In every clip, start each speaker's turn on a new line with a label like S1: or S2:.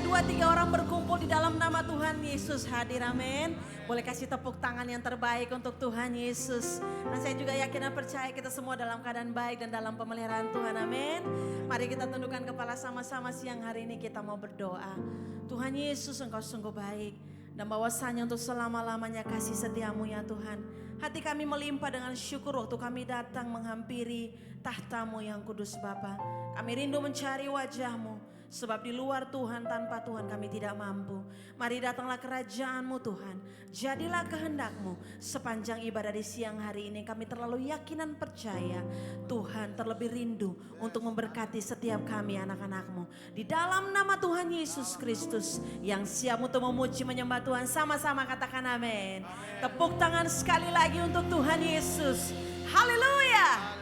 S1: 2, 3 orang berkumpul di dalam nama Tuhan Yesus hadir, amin. Boleh kasih tepuk tangan yang terbaik untuk Tuhan Yesus. Dan saya juga yakin dan percaya kita semua dalam keadaan baik dan dalam pemeliharaan Tuhan, amin. Mari kita tundukkan kepala sama-sama siang hari ini kita mau berdoa. Tuhan Yesus, Engkau sungguh baik. Dan bahwasanya untuk selama-lamanya kasih setiamu ya Tuhan. Hati kami melimpah dengan syukur waktu kami datang menghampiri tahta-Mu yang kudus Bapa. Kami rindu mencari wajah-Mu. Sebab di luar Tuhan, tanpa Tuhan kami tidak mampu. Mari datanglah kerajaan-Mu Tuhan. Jadilah kehendak-Mu. Sepanjang ibadah di siang hari ini kami terlalu yakin dan percaya Tuhan terlebih rindu untuk memberkati setiap kami anak-anak-Mu. Di dalam nama Tuhan Yesus Kristus yang siap untuk memuji menyembah Tuhan. Sama-sama katakan amin. Tepuk tangan sekali lagi untuk Tuhan Yesus. Haleluya.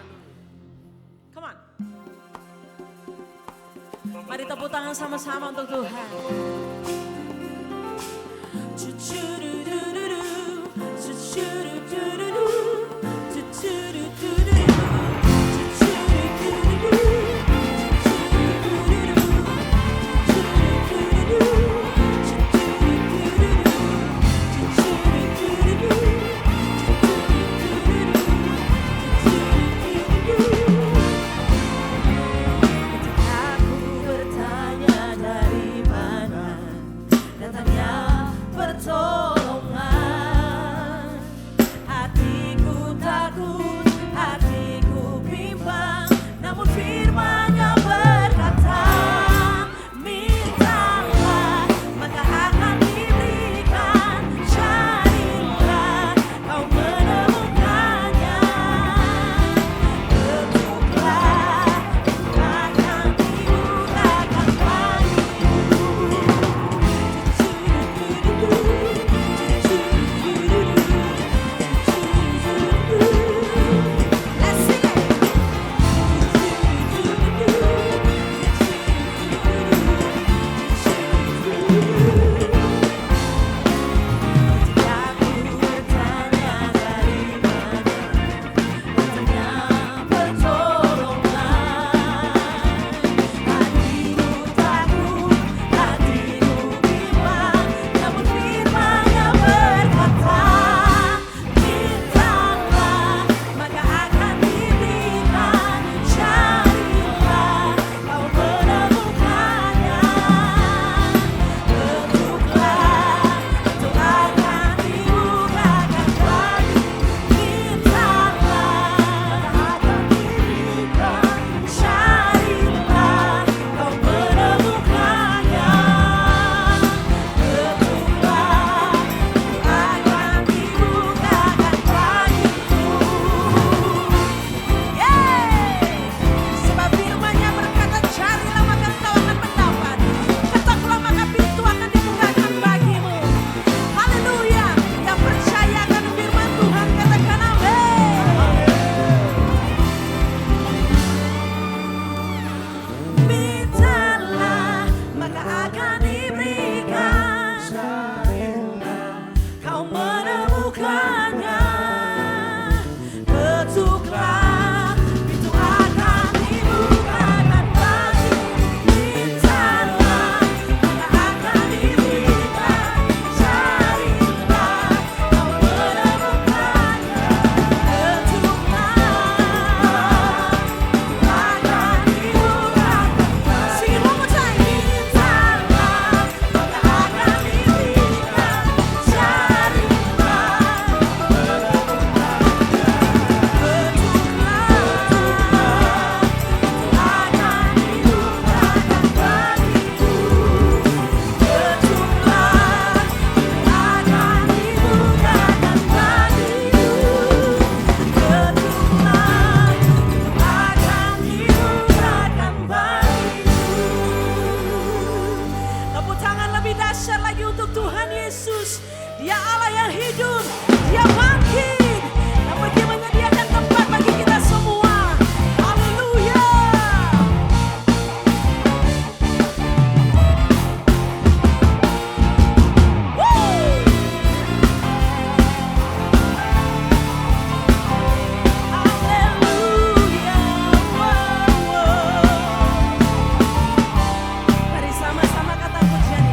S1: Come on. Mari tepuk tangan sama-sama untuk Tuhan. Mari sama-sama kata pujian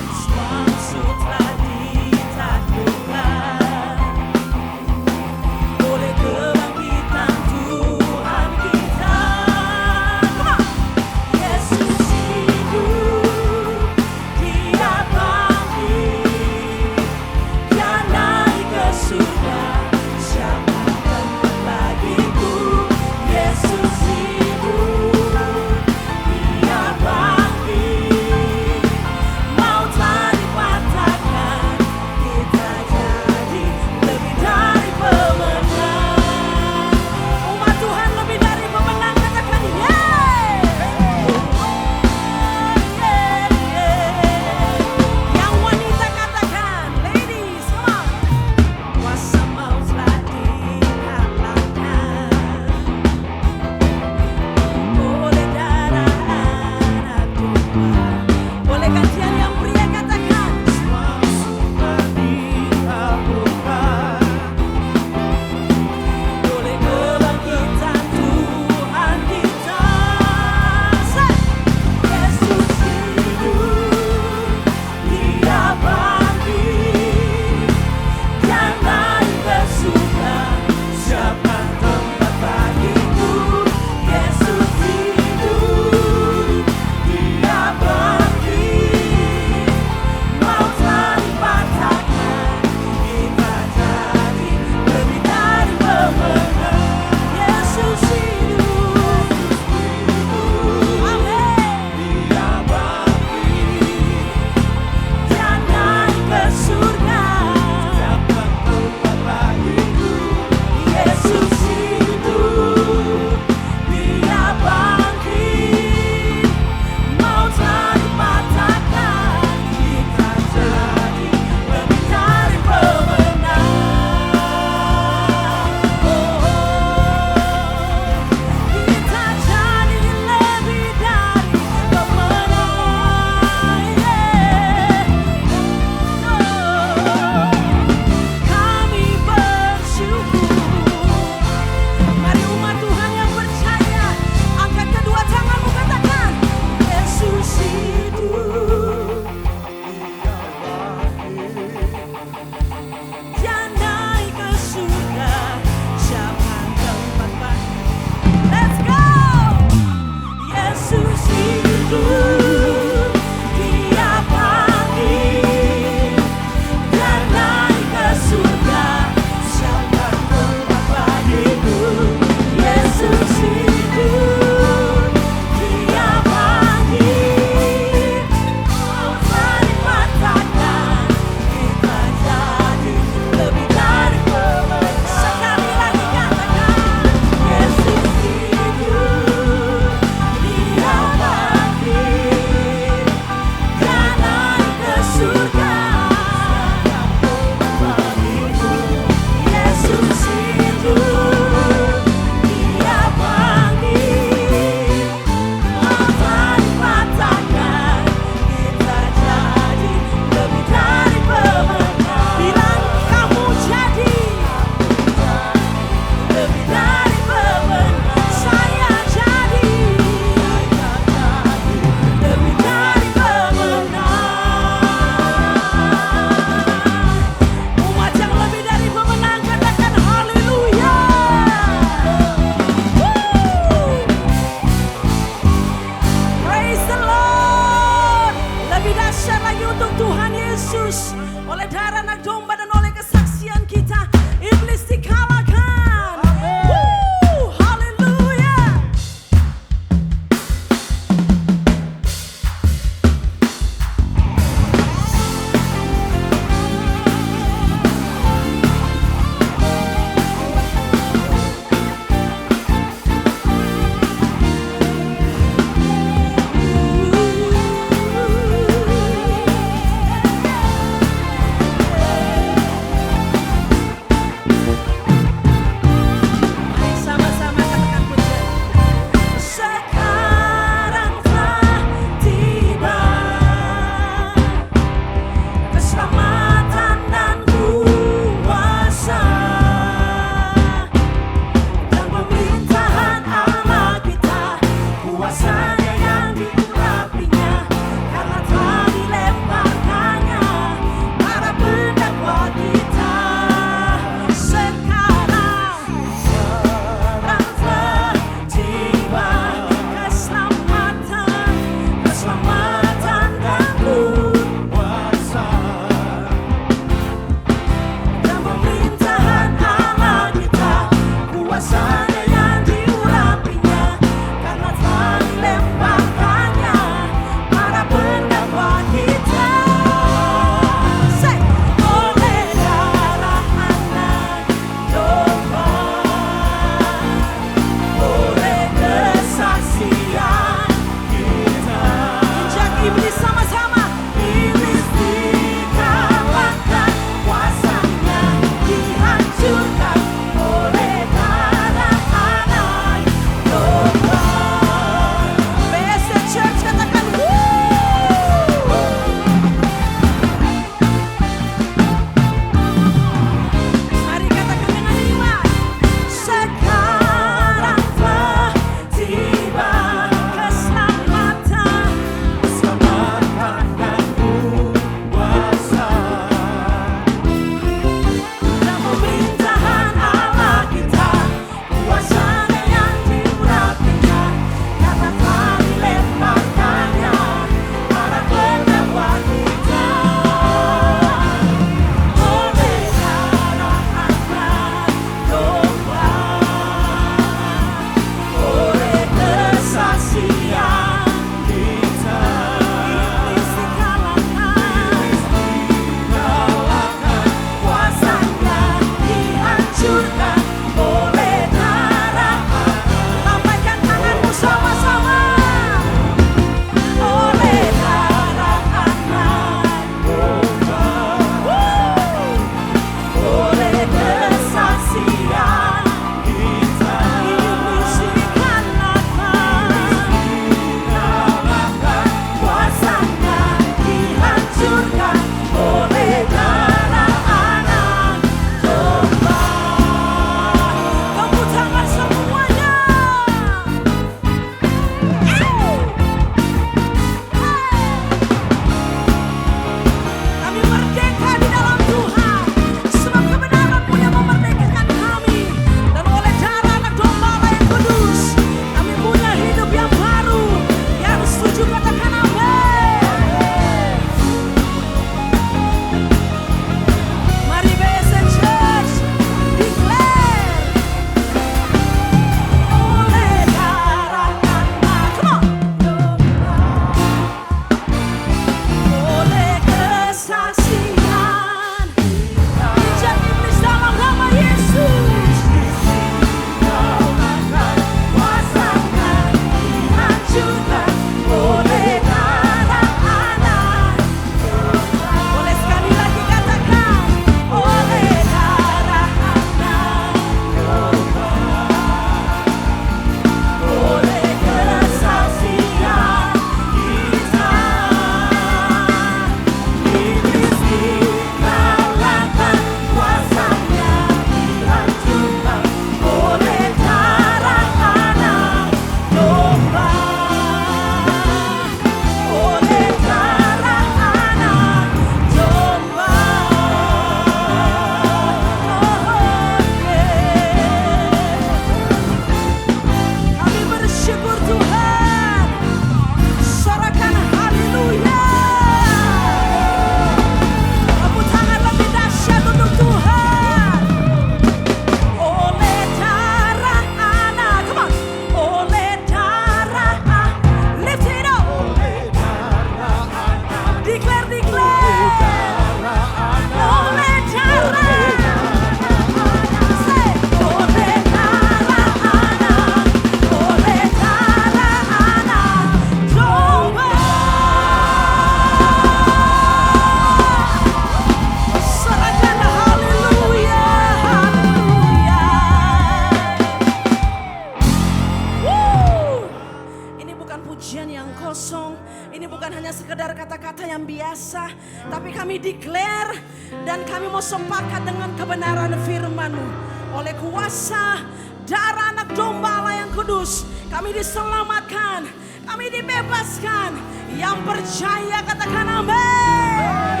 S1: sekedar kata-kata yang biasa, tapi kami declare dan kami mau sepakat dengan kebenaran firman-Mu. Oleh kuasa darah anak domba Allah yang kudus, kami diselamatkan, kami dibebaskan. Yang percaya katakan amin.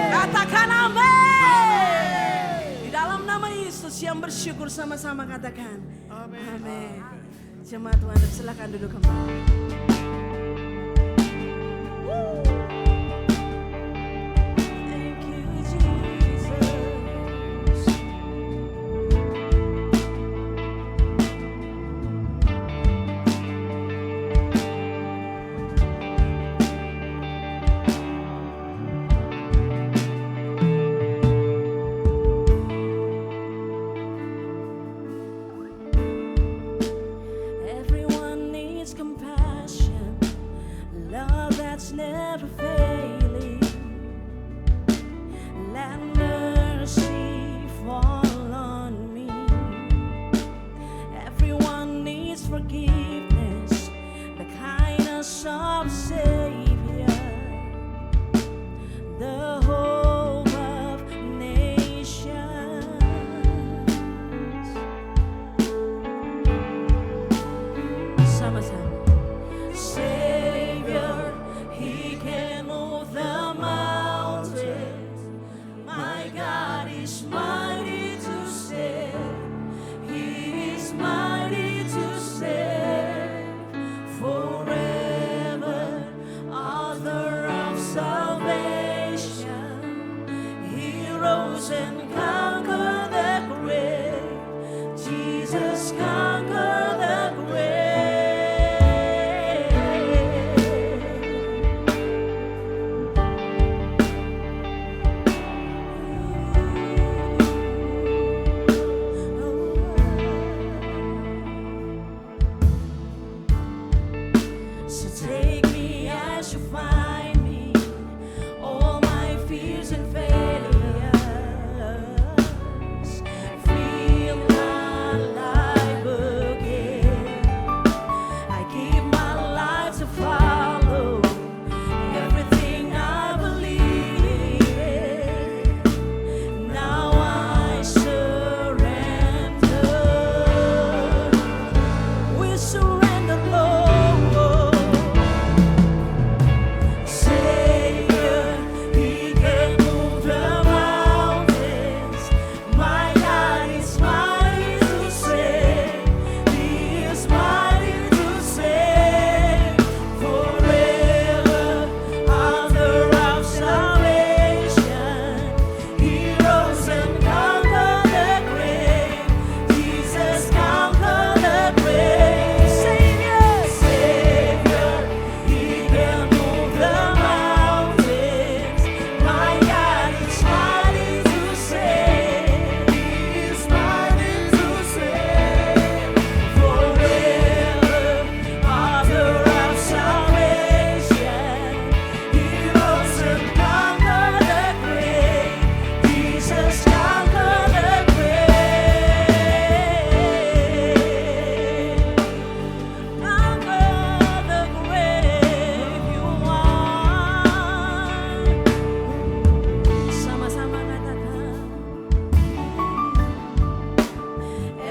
S1: Katakan amin. Di dalam nama Yesus yang bersyukur sama-sama katakan amin. Jemaat Tuhan, silakan duduk kembali. Thank you, Jesus. Everyone needs compassion, love that's never failing. Let mercy fall on me. Everyone needs forgiveness, the kindness of Savior, the hope of nations. Sama-sama. Savior, He can move the mountains. My God is mighty to save. He is mighty to save. Forever, author of salvation. He rose and conquered the grave. Jesus conquered the grave. So take me as you find me, all my fears and failures. Feel my life again. I give my life to follow everything I believe in. Now I surrender. We surrender, Lord. Savior, He can move the mountains. My God is mighty to save. He is mighty to save. Forever, author of salvation. He rose and conquered the grave. Jesus conquered the grave. Savior, Savior, He can move the mountains. My God is mighty to save. He is mighty to save. Forever, author of salvation. He rose and conquered the grave. Jesus conquered the grave. Conquer the grave you won. Sama-sama katakan.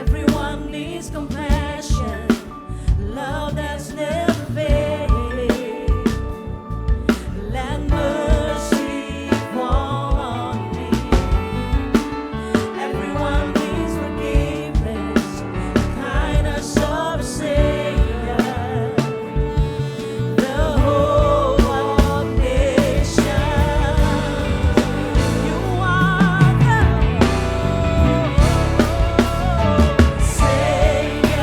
S1: Everyone needs compassion, love that's never failing. Let mercy fall on me. Everyone needs forgiveness, the kindness of a Savior, the hope of nations. You are the Savior.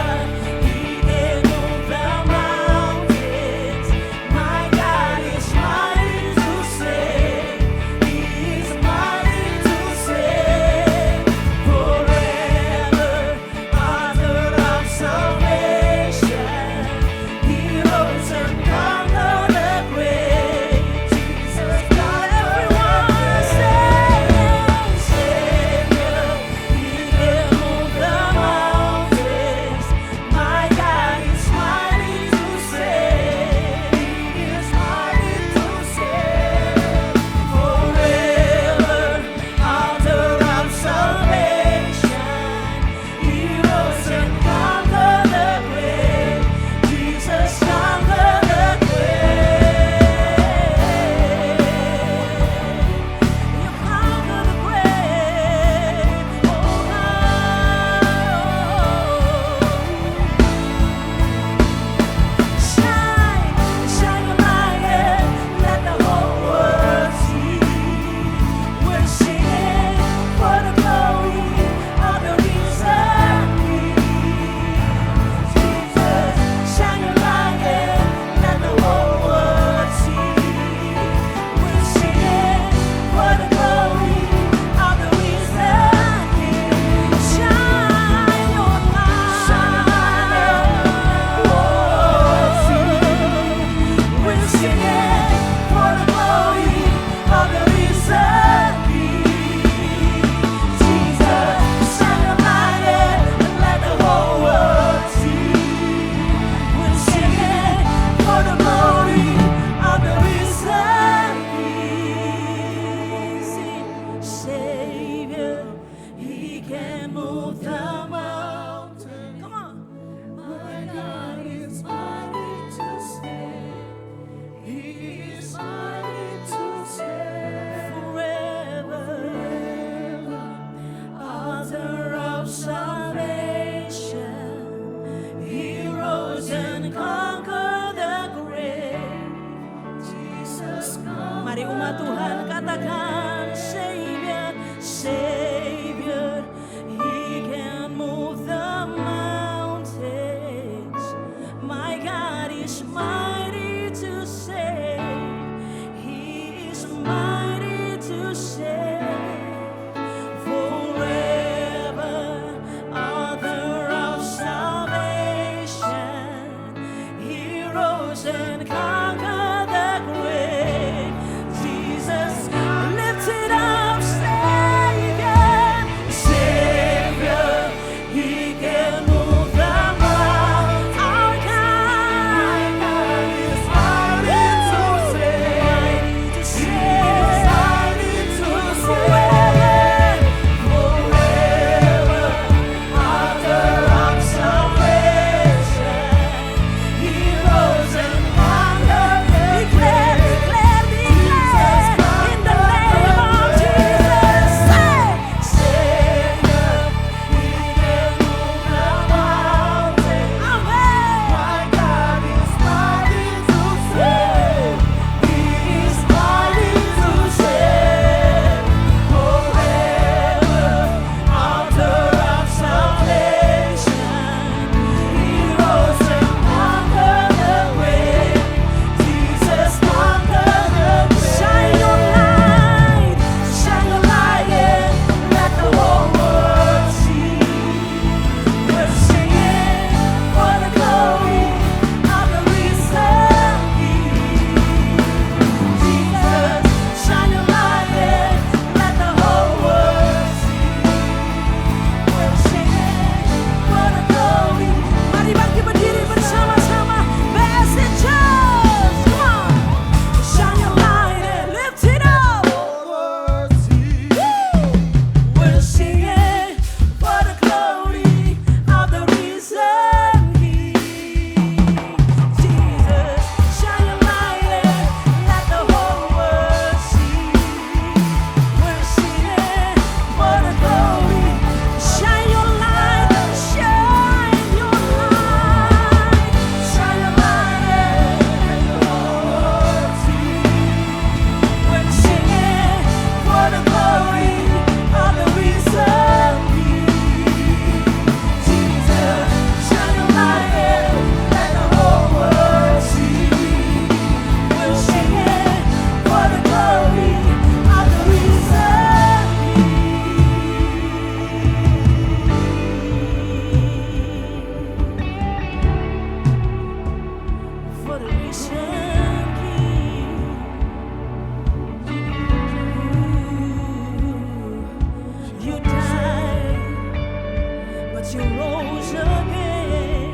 S1: rose again.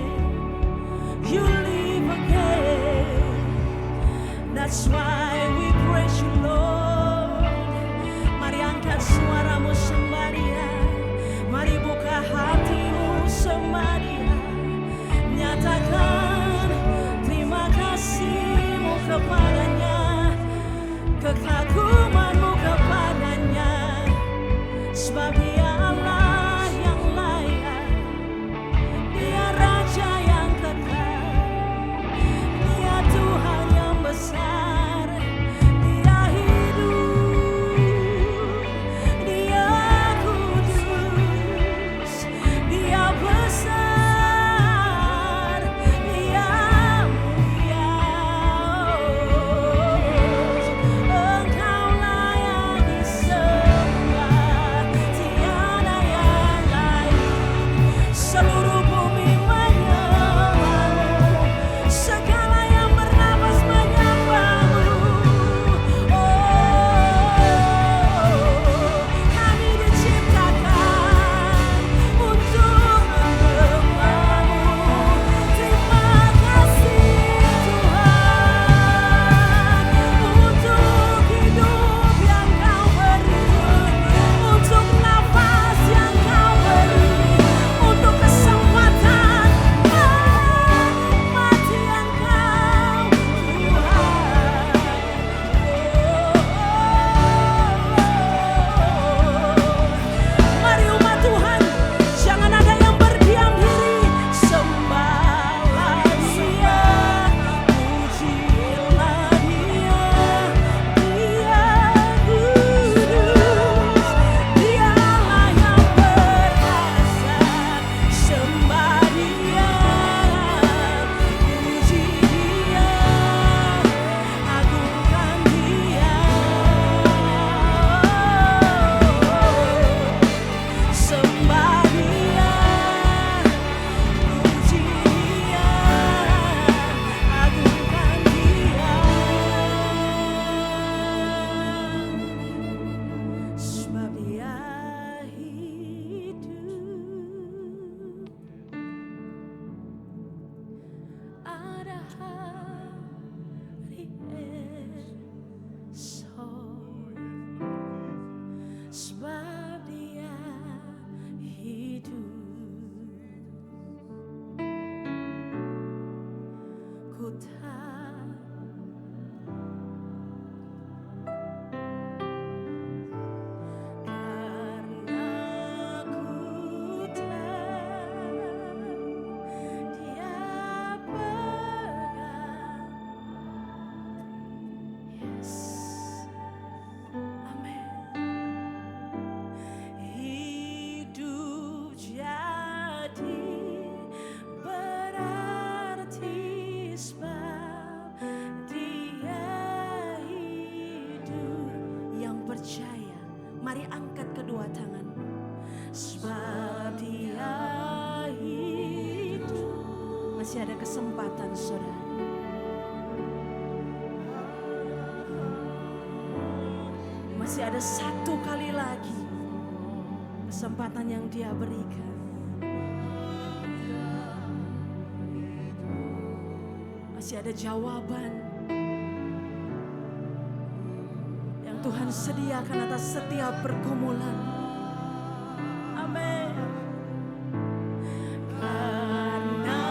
S1: You live again. That's why we praise you, Lord. Mari angkat suaramu sembah Dia. Mari buka hatimu sembah Dia. Nyatakan terima kasihmu kepadanya, kekagumanmu kepadanya. Sebab Dia Allah yang layak, Dia Raja yang kekal, Dia Tuhan yang besar, Dia hidup, Dia kudus, Dia besar, Dia mulia. Engkau layak disembah, tiada yang lain. Seluruh bumi menyembahmu, segala yang bernapas menyembahmu. Kami diciptakan untuk menyembahmu. Terima kasih Tuhan, untuk hidup yang Kau beri, untuk nafas yang Kau beri, untuk kesempatan menikmati Engkau Tuhan. Mari umat Tuhan, jangan ada yang berdiam diri. Sembahlah Dia, pujilah Dia. Dia kudus, Dia Allah yang perkasa. Sembah Dia, puji Dia, agungkan Dia. Sembah Dia, puji Dia, agungkan Dia. Sebab Dia hidup, ada hari esok. Sebab Dia hidup, ku tahu karena ku tahu Dia pegang. Yes, amin. Hidup jadi berarti sebab Dia hidup. Yang percaya, mari angkat kedua tanganmu. Sebab Dia hidup. Masih ada kesempatan, saudara. Masih ada satu kali lagi kesempatan yang Dia berikan. Masih ada jawaban yang Tuhan sediakan atas setiap pergumulan. Amin. Karena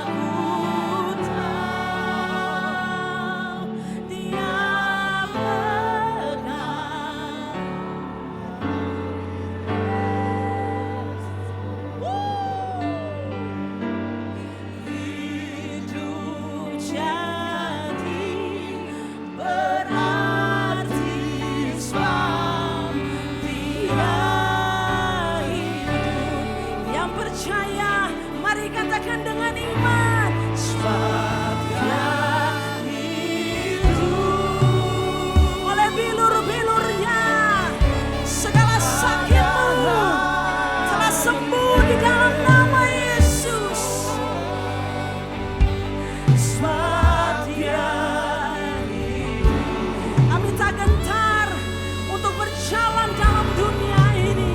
S1: ku tahu Dia pegang. Hidup jadi berarti sebab Dia hidup. Yang percaya, mari katakan dengan iman. Sebab Dia hidup. Oleh bilur-bilurnya segala sakitmu telah sembuh di dalam nama Yesus. Sebab Dia hidup. Kami tak gentar untuk berjalan dalam dunia ini.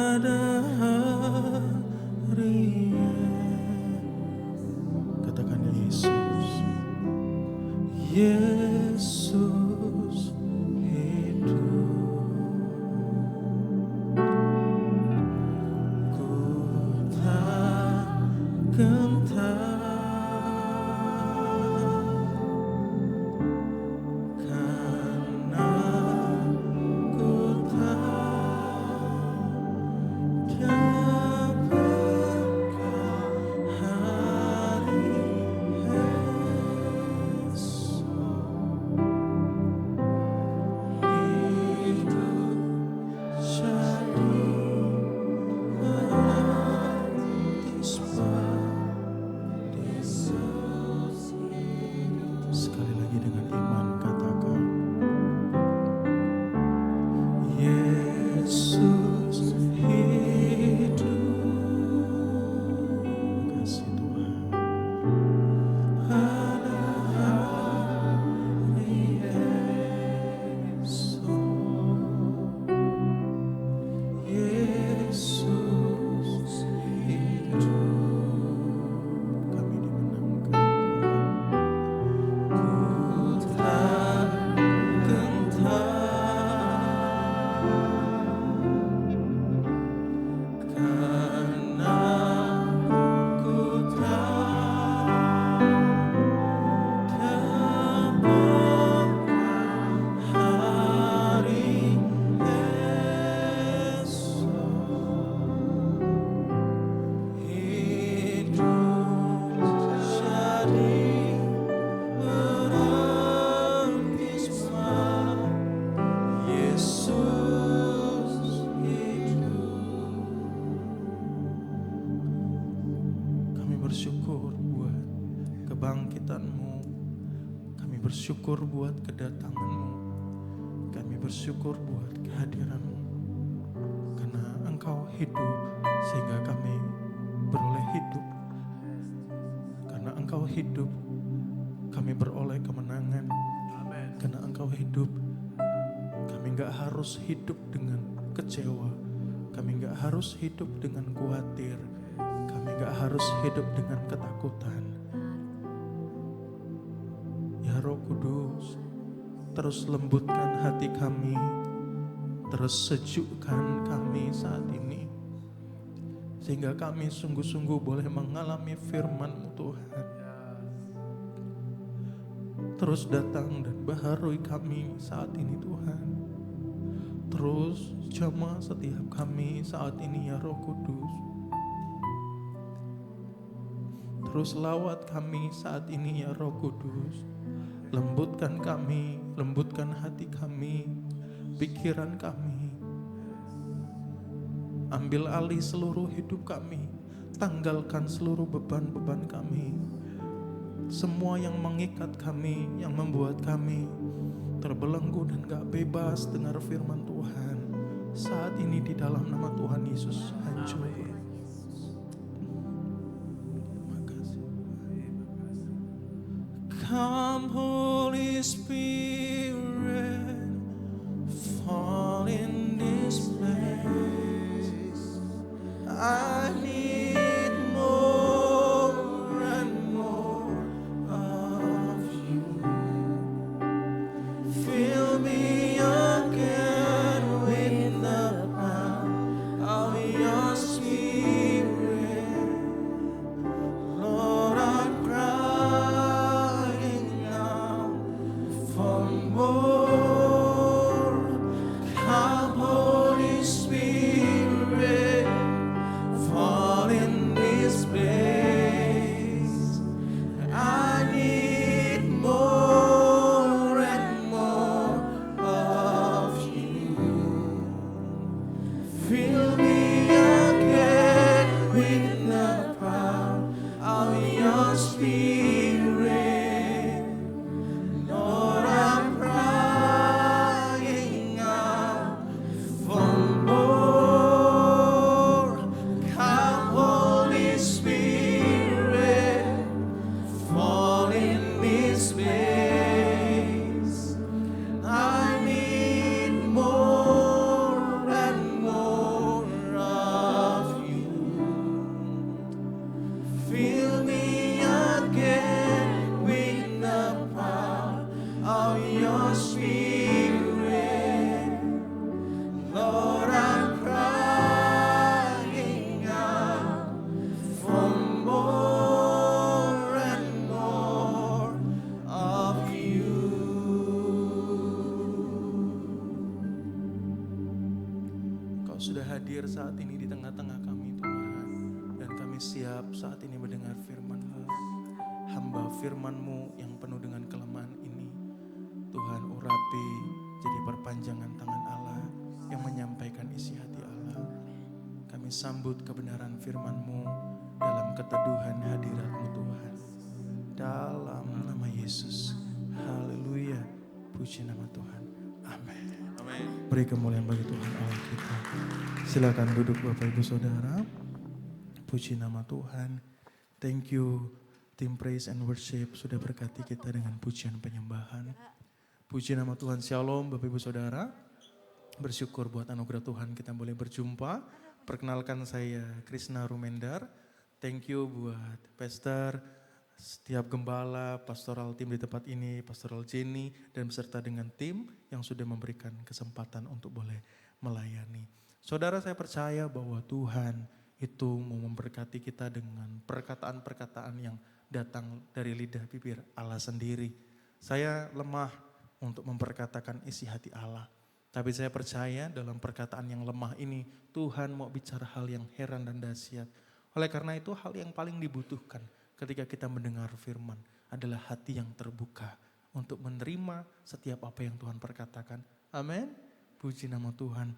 S2: pada harinya. Katakan Yesus, Yesus hidup. Ku takkan karena ku tahu dapatkah hari sekali lagi dengan iman katakan Yesus hidup. Kasih Tuhan. Pada hari esok Yesus hidup. Kami dimenangkan Tuhan. Ku bersyukur buat kebangkitan-Mu. Kami bersyukur buat kedatangan-Mu. Kami bersyukur buat kehadiran-Mu. Karena Engkau hidup sehingga kami beroleh hidup. Karena Engkau hidup kami beroleh kemenangan. Karena Engkau hidup kami gak harus hidup dengan kecewa. Kami gak harus hidup dengan khawatir. Kami gak harus hidup dengan ketakutan. Ya Roh Kudus, terus lembutkan hati kami, terus sejukkan kami saat ini, sehingga kami sungguh-sungguh boleh mengalami firman-Mu Tuhan. Terus datang dan baharui kami saat ini Tuhan. Terus jamah setiap kami saat ini ya Roh Kudus. Terus lawat kami saat ini ya Roh Kudus. Lembutkan kami, lembutkan hati kami, pikiran kami. Ambil alih seluruh hidup kami, tanggalkan seluruh beban-beban kami. Semua yang mengikat kami, yang membuat kami terbelenggu dan gak bebas dengar firman Tuhan. Saat ini di dalam nama Tuhan Yesus hancur. Come Holy Spirit, fall in this place. I need more and more of you. Fill me again with the power of your Spirit. Lord, I'm crying out for more. Engkau sudah hadir saat ini di tengah-tengah kami Tuhan. Dan kami siap saat ini mendengar firman-Mu. Hamba firman-Mu yang penuh dengan kelemahan ini, Tuhan urapi jadi perpanjangan tangan Allah yang menyampaikan isi hati Allah. Kami sambut kebenaran firman-Mu dalam keteduhan hadirat-Mu Tuhan. Dalam nama Yesus. Haleluya. Puji nama Tuhan. Amin. Beri kemuliaan bagi Tuhan Allah kita. Silakan duduk Bapak Ibu Saudara. Puji nama Tuhan. Thank you tim Praise and Worship sudah berkati kita dengan pujian penyembahan. Puji nama Tuhan. Shalom Bapak Ibu Saudara. Bersyukur buat anugerah Tuhan kita boleh berjumpa. Perkenalkan saya Krishna Rumendar. Thank you buat Pastor, setiap gembala, pastoral tim di tempat ini, pastoral Jenny, dan beserta dengan tim yang sudah memberikan kesempatan untuk boleh melayani. Saudara, saya percaya bahwa Tuhan itu mau memberkati kita dengan perkataan-perkataan yang datang dari lidah bibir Allah sendiri. Saya lemah untuk memperkatakan isi hati Allah. Tapi saya percaya dalam perkataan yang lemah ini, Tuhan mau bicara hal yang heran dan dahsyat. Oleh karena itu hal yang paling dibutuhkan ketika kita mendengar firman adalah hati yang terbuka untuk menerima setiap apa yang Tuhan perkatakan. Amin. Puji nama Tuhan.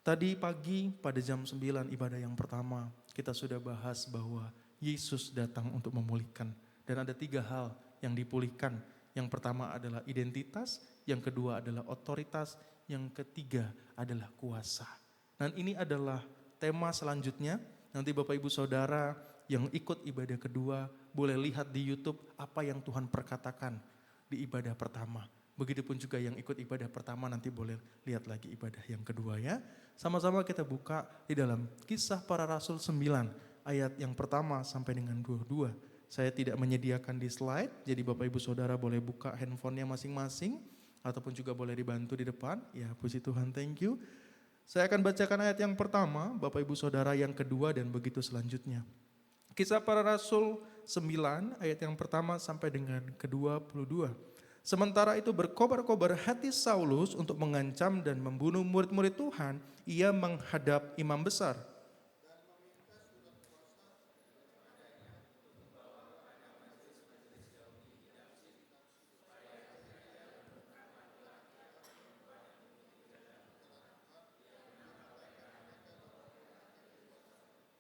S2: Tadi pagi pada jam 9 ibadah yang pertama kita sudah bahas bahwa Yesus datang untuk memulihkan. Dan ada 3 hal yang dipulihkan. Yang pertama adalah identitas, yang kedua adalah otoritas, yang ketiga adalah kuasa. Dan ini adalah tema selanjutnya. Nanti Bapak Ibu Saudara yang ikut ibadah kedua boleh lihat di YouTube apa yang Tuhan perkatakan di ibadah pertama. Begitupun juga yang ikut ibadah pertama nanti boleh lihat lagi ibadah yang kedua ya. Sama-sama kita buka di dalam Kisah Para Rasul 9 ayat yang pertama sampai dengan 22. Saya tidak menyediakan di slide, jadi Bapak Ibu Saudara boleh buka handphonenya masing-masing ataupun juga boleh dibantu di depan. Ya puji Tuhan, thank you. Saya akan bacakan ayat yang pertama, Bapak Ibu Saudara yang kedua dan begitu selanjutnya. Kisah Para Rasul 9 ayat yang pertama sampai dengan ke-22. Sementara itu berkobar-kobar hati Saulus untuk mengancam dan membunuh murid-murid Tuhan, ia menghadap imam besar.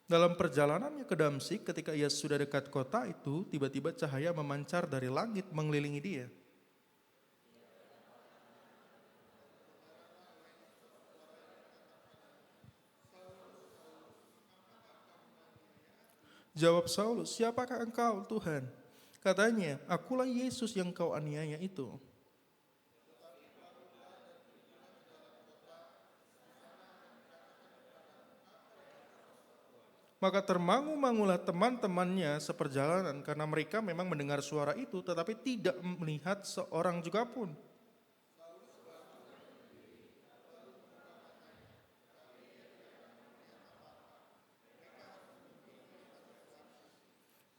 S2: Dalam perjalanannya ke Damsyik, ketika ia sudah dekat kota itu, tiba-tiba cahaya memancar dari langit mengelilingi dia. Jawab Saulus, siapakah engkau Tuhan? Katanya, akulah Yesus yang kau aniaya itu. Maka termangu-mangulah teman-temannya seperjalanan karena mereka memang mendengar suara itu tetapi tidak melihat seorang juga pun.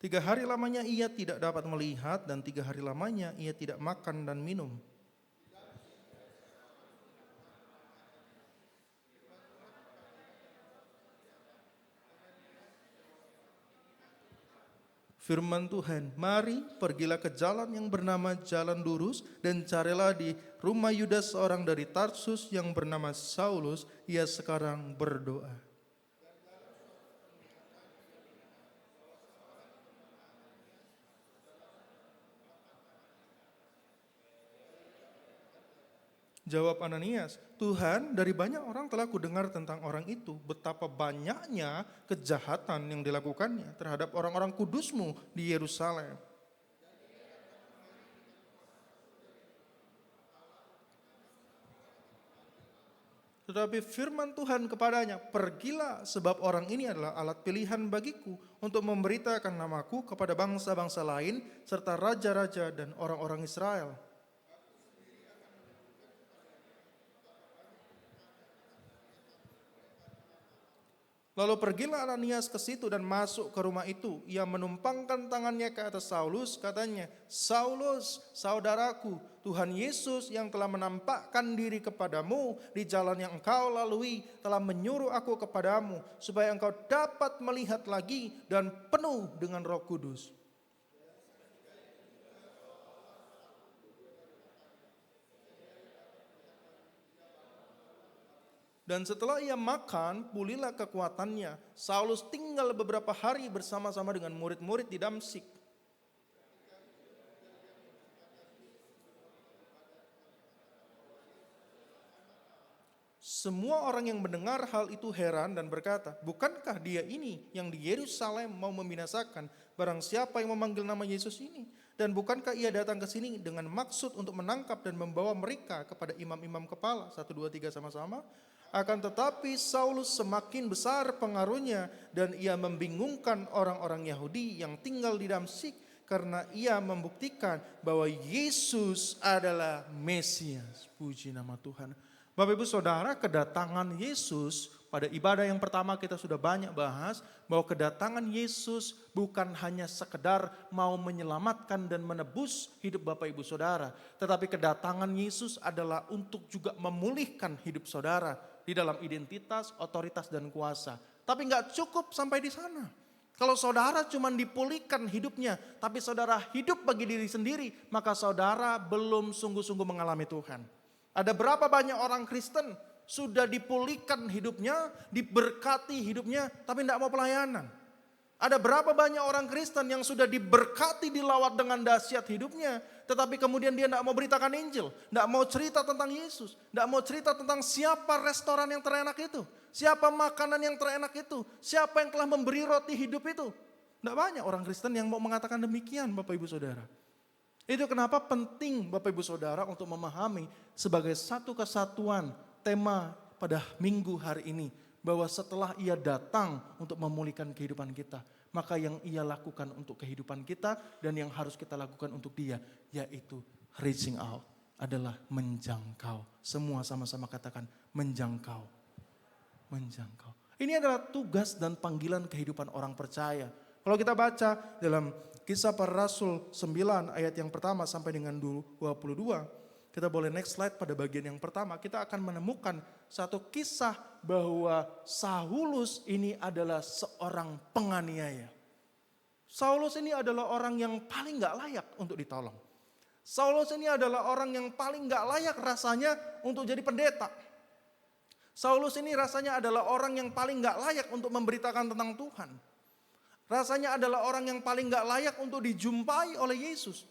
S2: Tiga hari lamanya ia tidak dapat melihat dan 3 hari lamanya ia tidak makan dan minum. Firman Tuhan, mari pergilah ke jalan yang bernama Jalan Lurus dan carilah di rumah Yudas seorang dari Tarsus yang bernama Saulus, ia sekarang berdoa. Jawab Ananias, Tuhan, dari banyak orang telah kudengar tentang orang itu, betapa banyaknya kejahatan yang dilakukannya terhadap orang-orang kudus-Mu di Yerusalem. Tetapi firman Tuhan kepadanya, pergilah sebab orang ini adalah alat pilihan bagiku untuk memberitakan namaku kepada bangsa-bangsa lain serta raja-raja dan orang-orang Israel. Lalu pergilah Ananias ke situ dan masuk ke rumah itu. Ia menumpangkan tangannya ke atas Saulus, katanya, Saulus, saudaraku, Tuhan Yesus yang telah menampakkan diri kepadamu di jalan yang engkau lalui, telah menyuruh aku kepadamu, supaya engkau dapat melihat lagi dan penuh dengan Roh Kudus. Dan setelah ia makan, pulihlah kekuatannya. Saulus tinggal beberapa hari bersama-sama dengan murid-murid di Damsyik. Semua orang yang mendengar hal itu heran dan berkata, bukankah dia ini yang di Yerusalem mau membinasakan barang siapa yang memanggil nama Yesus ini? Dan bukankah ia datang ke sini dengan maksud untuk menangkap dan membawa mereka kepada imam-imam kepala? 1, 2, 3 sama-sama. Akan tetapi Saulus semakin besar pengaruhnya dan ia membingungkan orang-orang Yahudi yang tinggal di Damsyik karena ia membuktikan bahwa Yesus adalah Mesias. Puji nama Tuhan. Bapak Ibu Saudara, kedatangan Yesus pada ibadah yang pertama kita sudah banyak bahas bahwa kedatangan Yesus bukan hanya sekedar mau menyelamatkan dan menebus hidup Bapak Ibu Saudara, tetapi kedatangan Yesus adalah untuk juga memulihkan hidup saudara di dalam identitas, otoritas dan kuasa. Tapi nggak cukup sampai di sana. Kalau saudara cuma dipulihkan hidupnya, tapi saudara hidup bagi diri sendiri, maka saudara belum sungguh-sungguh mengalami Tuhan. Ada berapa banyak orang Kristen sudah dipulihkan hidupnya, diberkati hidupnya, tapi tidak mau pelayanan. Ada berapa banyak orang Kristen yang sudah diberkati, dilawat dengan dahsyat hidupnya, tetapi kemudian dia tidak mau beritakan Injil, tidak mau cerita tentang Yesus, tidak mau cerita tentang siapa restoran yang terenak itu, siapa makanan yang terenak itu, siapa yang telah memberi roti hidup itu. Tidak banyak orang Kristen yang mau mengatakan demikian, Bapak Ibu Saudara. Itu kenapa penting Bapak Ibu Saudara untuk memahami sebagai satu kesatuan tema pada minggu hari ini. Bahwa setelah ia datang untuk memulihkan kehidupan kita, maka yang ia lakukan untuk kehidupan kita dan yang harus kita lakukan untuk dia, yaitu reaching out, adalah menjangkau. Semua sama-sama katakan menjangkau. Menjangkau. Ini adalah tugas dan panggilan kehidupan orang percaya. Kalau kita baca dalam Kisah Para Rasul 9 ayat yang pertama sampai dengan 22, kita boleh next slide pada bagian yang pertama. Kita akan menemukan satu kisah bahwa Saulus ini adalah seorang penganiaya. Saulus ini adalah orang yang paling gak layak untuk ditolong. Saulus ini adalah orang yang paling gak layak rasanya untuk jadi pendeta. Saulus ini rasanya adalah orang yang paling gak layak untuk memberitakan tentang Tuhan. Rasanya adalah orang yang paling gak layak untuk dijumpai oleh Yesus.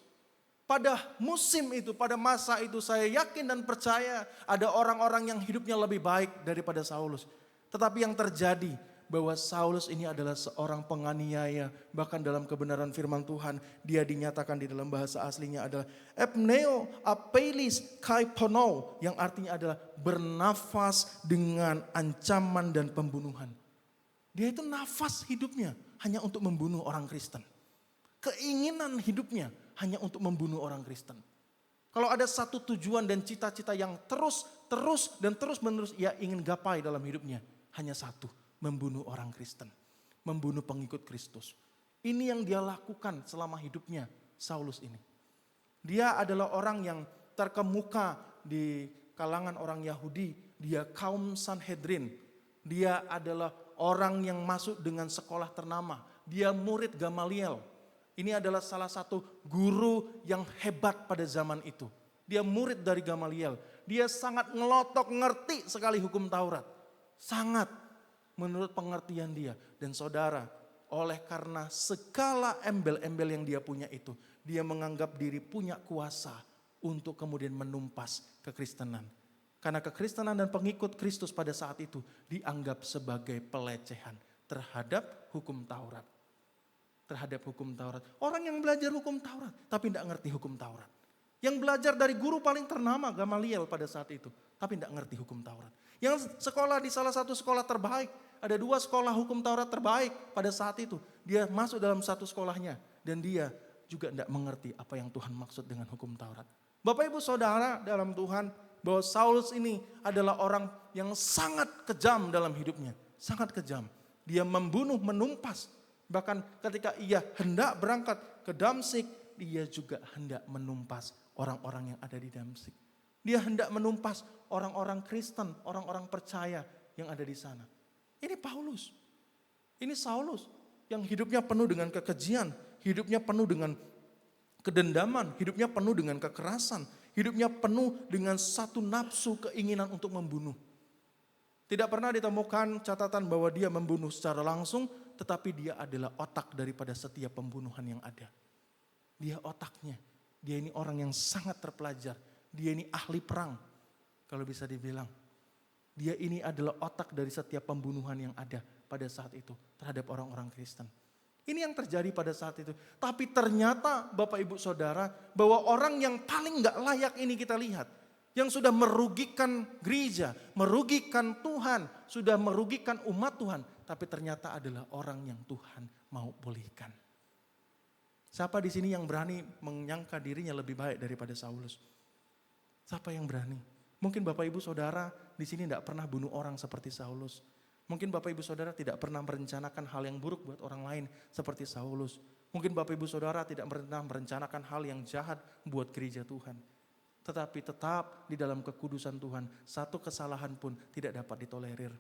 S2: Pada musim itu, pada masa itu saya yakin dan percaya ada orang-orang yang hidupnya lebih baik daripada Saulus. Tetapi yang terjadi bahwa Saulus ini adalah seorang penganiaya. Bahkan dalam kebenaran firman Tuhan dia dinyatakan di dalam bahasa aslinya adalah epneo apelis kaipono, yang artinya adalah bernafas dengan ancaman dan pembunuhan. Dia itu nafas hidupnya hanya untuk membunuh orang Kristen. Keinginan hidupnya hanya untuk membunuh orang Kristen. Kalau ada satu tujuan dan cita-cita yang terus menerus ia ingin gapai dalam hidupnya, hanya satu, membunuh orang Kristen, membunuh pengikut Kristus. Ini yang dia lakukan selama hidupnya, Saulus ini. Dia adalah orang yang terkemuka di kalangan orang Yahudi, dia kaum Sanhedrin. Dia adalah orang yang masuk dengan sekolah ternama, dia murid Gamaliel. Ini adalah salah satu guru yang hebat pada zaman itu. Dia murid dari Gamaliel. Dia sangat ngelotok, ngerti sekali hukum Taurat. Sangat menurut pengertian dia. Dan saudara, oleh karena segala embel-embel yang dia punya itu, dia menganggap diri punya kuasa untuk kemudian menumpas kekristenan. Karena kekristenan dan pengikut Kristus pada saat itu dianggap sebagai pelecehan terhadap hukum Taurat. Terhadap hukum Taurat. Orang yang belajar hukum Taurat tapi tidak ngerti hukum Taurat. Yang belajar dari guru paling ternama Gamaliel pada saat itu tapi tidak ngerti hukum Taurat. Yang sekolah di salah satu sekolah terbaik, ada 2 sekolah hukum Taurat terbaik pada saat itu. Dia masuk dalam satu sekolahnya dan dia juga tidak mengerti apa yang Tuhan maksud dengan hukum Taurat. Bapak Ibu Saudara dalam Tuhan, bahwa Saulus ini adalah orang yang sangat kejam dalam hidupnya, sangat kejam. Dia membunuh, menumpas. Bahkan ketika ia hendak berangkat ke Damsyik, dia juga hendak menumpas orang-orang yang ada di Damsyik. Dia hendak menumpas orang-orang Kristen, orang-orang percaya yang ada di sana. Ini Paulus. Ini Saulus yang hidupnya penuh dengan kekejian, hidupnya penuh dengan kedendaman, hidupnya penuh dengan kekerasan, hidupnya penuh dengan satu nafsu keinginan untuk membunuh. Tidak pernah ditemukan catatan bahwa dia membunuh secara langsung, tetapi dia adalah otak daripada setiap pembunuhan yang ada. Dia otaknya, dia ini orang yang sangat terpelajar, dia ini ahli perang, kalau bisa dibilang. Dia ini adalah otak dari setiap pembunuhan yang ada pada saat itu terhadap orang-orang Kristen. Ini yang terjadi pada saat itu. Tapi ternyata Bapak Ibu Saudara, bahwa orang yang paling gak layak ini kita lihat, yang sudah merugikan gereja, merugikan Tuhan, sudah merugikan umat Tuhan, tapi ternyata adalah orang yang Tuhan mau pulihkan. Siapa di sini yang berani menyangka dirinya lebih baik daripada Saulus? Siapa yang berani? Mungkin Bapak Ibu Saudara di sini tidak pernah bunuh orang seperti Saulus. Mungkin Bapak Ibu Saudara tidak pernah merencanakan hal yang buruk buat orang lain seperti Saulus. Mungkin Bapak Ibu Saudara tidak pernah merencanakan hal yang jahat buat gereja Tuhan. Tetapi tetap di dalam kekudusan Tuhan, satu kesalahan pun tidak dapat ditolerir.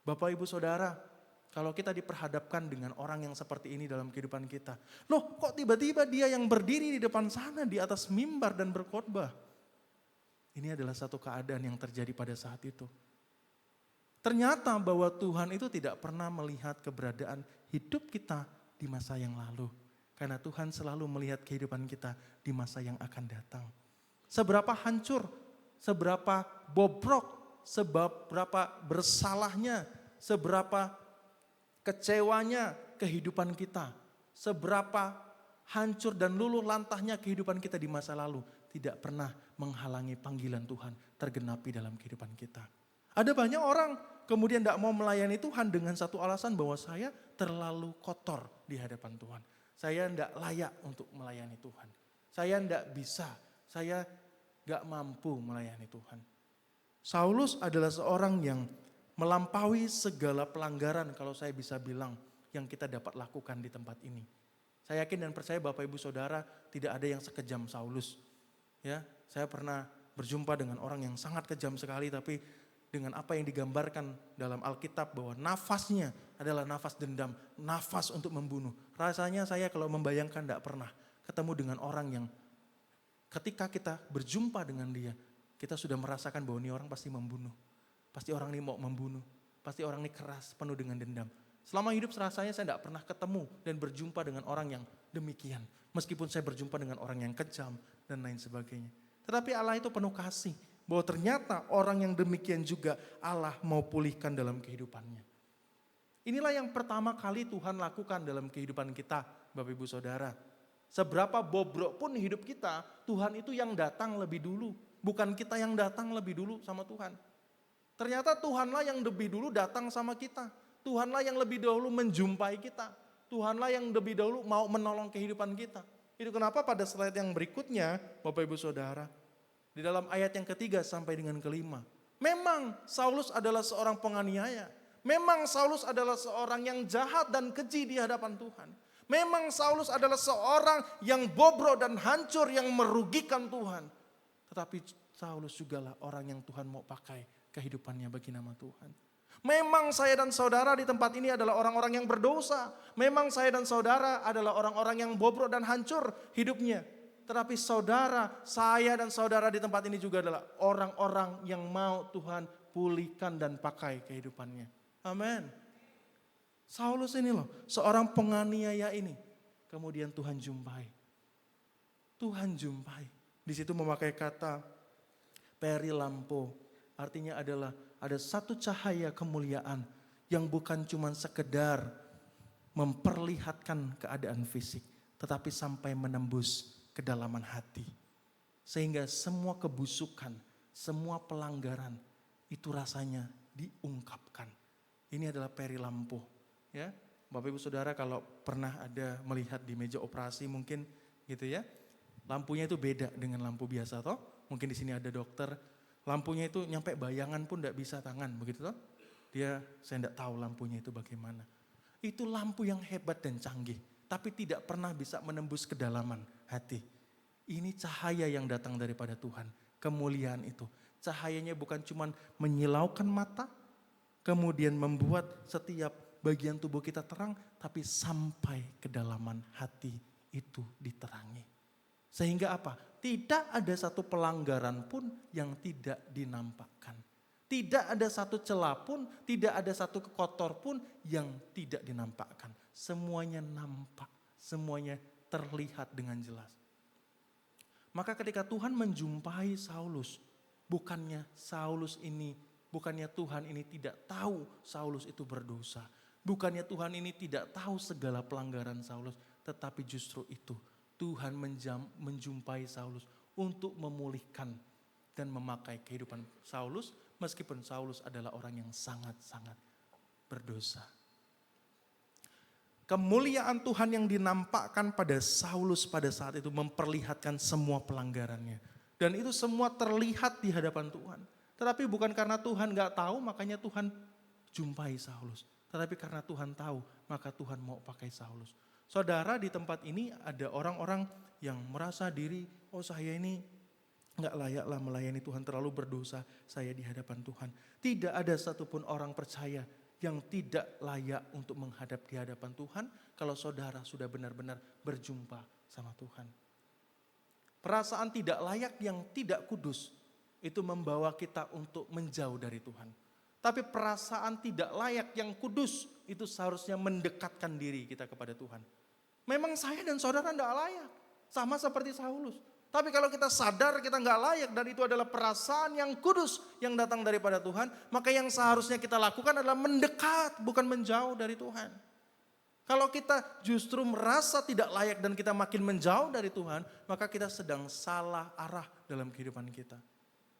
S2: Bapak Ibu Saudara, kalau kita diperhadapkan dengan orang yang seperti ini dalam kehidupan kita. Loh, kok tiba-tiba dia yang berdiri di depan sana di atas mimbar dan berkhotbah? Ini adalah satu keadaan yang terjadi pada saat itu. Ternyata bahwa Tuhan itu tidak pernah melihat keberadaan hidup kita di masa yang lalu. Karena Tuhan selalu melihat kehidupan kita di masa yang akan datang. Seberapa hancur, seberapa bobrok, seberapa bersalahnya, seberapa kecewanya kehidupan kita. Seberapa hancur dan luluh lantahnya kehidupan kita di masa lalu. Tidak pernah menghalangi panggilan Tuhan tergenapi dalam kehidupan kita. Ada banyak orang kemudian tidak mau melayani Tuhan dengan satu alasan bahwa saya terlalu kotor di hadapan Tuhan. Saya tidak layak untuk melayani Tuhan. Saya tidak bisa, saya tidak mampu melayani Tuhan. Saulus adalah seorang yang melampaui segala pelanggaran kalau saya bisa bilang yang kita dapat lakukan di tempat ini. Saya yakin dan percaya Bapak Ibu Saudara tidak ada yang sekejam Saulus. Ya, saya pernah berjumpa dengan orang yang sangat kejam sekali, tapi dengan apa yang digambarkan dalam Alkitab bahwa nafasnya adalah nafas dendam, nafas untuk membunuh. Rasanya saya kalau membayangkan tidak pernah ketemu dengan orang yang ketika kita berjumpa dengan dia, kita sudah merasakan bahwa ini orang pasti membunuh. Pasti orang ini mau membunuh, pasti orang ini keras, penuh dengan dendam. Selama hidup rasanya saya tidak pernah ketemu dan berjumpa dengan orang yang demikian. Meskipun saya berjumpa dengan orang yang kejam dan lain sebagainya. Tetapi Allah itu penuh kasih. Bahwa ternyata orang yang demikian juga Allah mau pulihkan dalam kehidupannya. Inilah yang pertama kali Tuhan lakukan dalam kehidupan kita, Bapak Ibu Saudara. Seberapa bobrok pun hidup kita, Tuhan itu yang datang lebih dulu. Bukan kita yang datang lebih dulu sama Tuhan. Ternyata Tuhanlah yang lebih dulu datang sama kita. Tuhanlah yang lebih dahulu menjumpai kita. Tuhanlah yang lebih dahulu mau menolong kehidupan kita. Itu kenapa pada slide yang berikutnya, Bapak Ibu Saudara, di dalam ayat yang ketiga sampai dengan kelima. Memang Saulus adalah seorang penganiaya. Memang Saulus adalah seorang yang jahat dan keji di hadapan Tuhan. Memang Saulus adalah seorang yang bobrok dan hancur yang merugikan Tuhan. Tetapi Saulus jugalah orang yang Tuhan mau pakai kehidupannya bagi nama Tuhan. Memang saya dan saudara di tempat ini adalah orang-orang yang berdosa. Memang saya dan saudara adalah orang-orang yang bobrok dan hancur hidupnya. Tetapi saudara, saya dan saudara di tempat ini juga adalah orang-orang yang mau Tuhan pulihkan dan pakai kehidupannya. Amin. Saulus ini loh, seorang penganiaya ini. Kemudian Tuhan jumpai. Tuhan jumpai. Di situ memakai kata perilampo. Artinya adalah ada satu cahaya kemuliaan yang bukan cuma sekedar memperlihatkan keadaan fisik. Tetapi sampai menembus kedalaman hati. Sehingga semua kebusukan, semua pelanggaran itu rasanya diungkapkan. Ini adalah perilampo. Ya, Bapak Ibu Saudara kalau pernah ada melihat di meja operasi mungkin gitu ya. Lampunya itu beda dengan lampu biasa toh. Mungkin di sini ada dokter, lampunya itu nyampe bayangan pun tidak bisa tangan begitu toh. Saya tidak tahu lampunya itu bagaimana. Itu lampu yang hebat dan canggih, tapi tidak pernah bisa menembus kedalaman hati. Ini cahaya yang datang daripada Tuhan, kemuliaan itu. Cahayanya bukan cuma menyilaukan mata, kemudian membuat setiap bagian tubuh kita terang, tapi sampai kedalaman hati itu diterangi. Sehingga apa? Tidak ada satu pelanggaran pun yang tidak dinampakkan. Tidak ada satu celah pun, tidak ada satu kotor pun yang tidak dinampakkan. Semuanya nampak, semuanya terlihat dengan jelas. Maka ketika Tuhan menjumpai Saulus, bukannya Tuhan ini tidak tahu Saulus itu berdosa. Bukannya Tuhan ini tidak tahu segala pelanggaran Saulus, tetapi justru itu Tuhan menjumpai Saulus untuk memulihkan dan memakai kehidupan Saulus, meskipun Saulus adalah orang yang sangat-sangat berdosa. Kemuliaan Tuhan yang dinampakkan pada Saulus pada saat itu memperlihatkan semua pelanggarannya. Dan itu semua terlihat di hadapan Tuhan. Tetapi bukan karena Tuhan gak tahu makanya Tuhan jumpai Saulus. Tetapi karena Tuhan tahu maka Tuhan mau pakai Saulus. Saudara, di tempat ini ada orang-orang yang merasa diri, saya ini gak layaklah melayani Tuhan, terlalu berdosa saya di hadapan Tuhan. Tidak ada satupun orang percaya yang tidak layak untuk menghadap di hadapan Tuhan kalau saudara sudah benar-benar berjumpa sama Tuhan. Perasaan tidak layak yang tidak kudus itu membawa kita untuk menjauh dari Tuhan. Tapi perasaan tidak layak yang kudus itu seharusnya mendekatkan diri kita kepada Tuhan. Memang saya dan saudara tidak layak, sama seperti Saulus. Tapi kalau kita sadar kita nggak layak dan itu adalah perasaan yang kudus yang datang daripada Tuhan, maka yang seharusnya kita lakukan adalah mendekat, bukan menjauh dari Tuhan. Kalau kita justru merasa tidak layak dan kita makin menjauh dari Tuhan, maka kita sedang salah arah dalam kehidupan kita.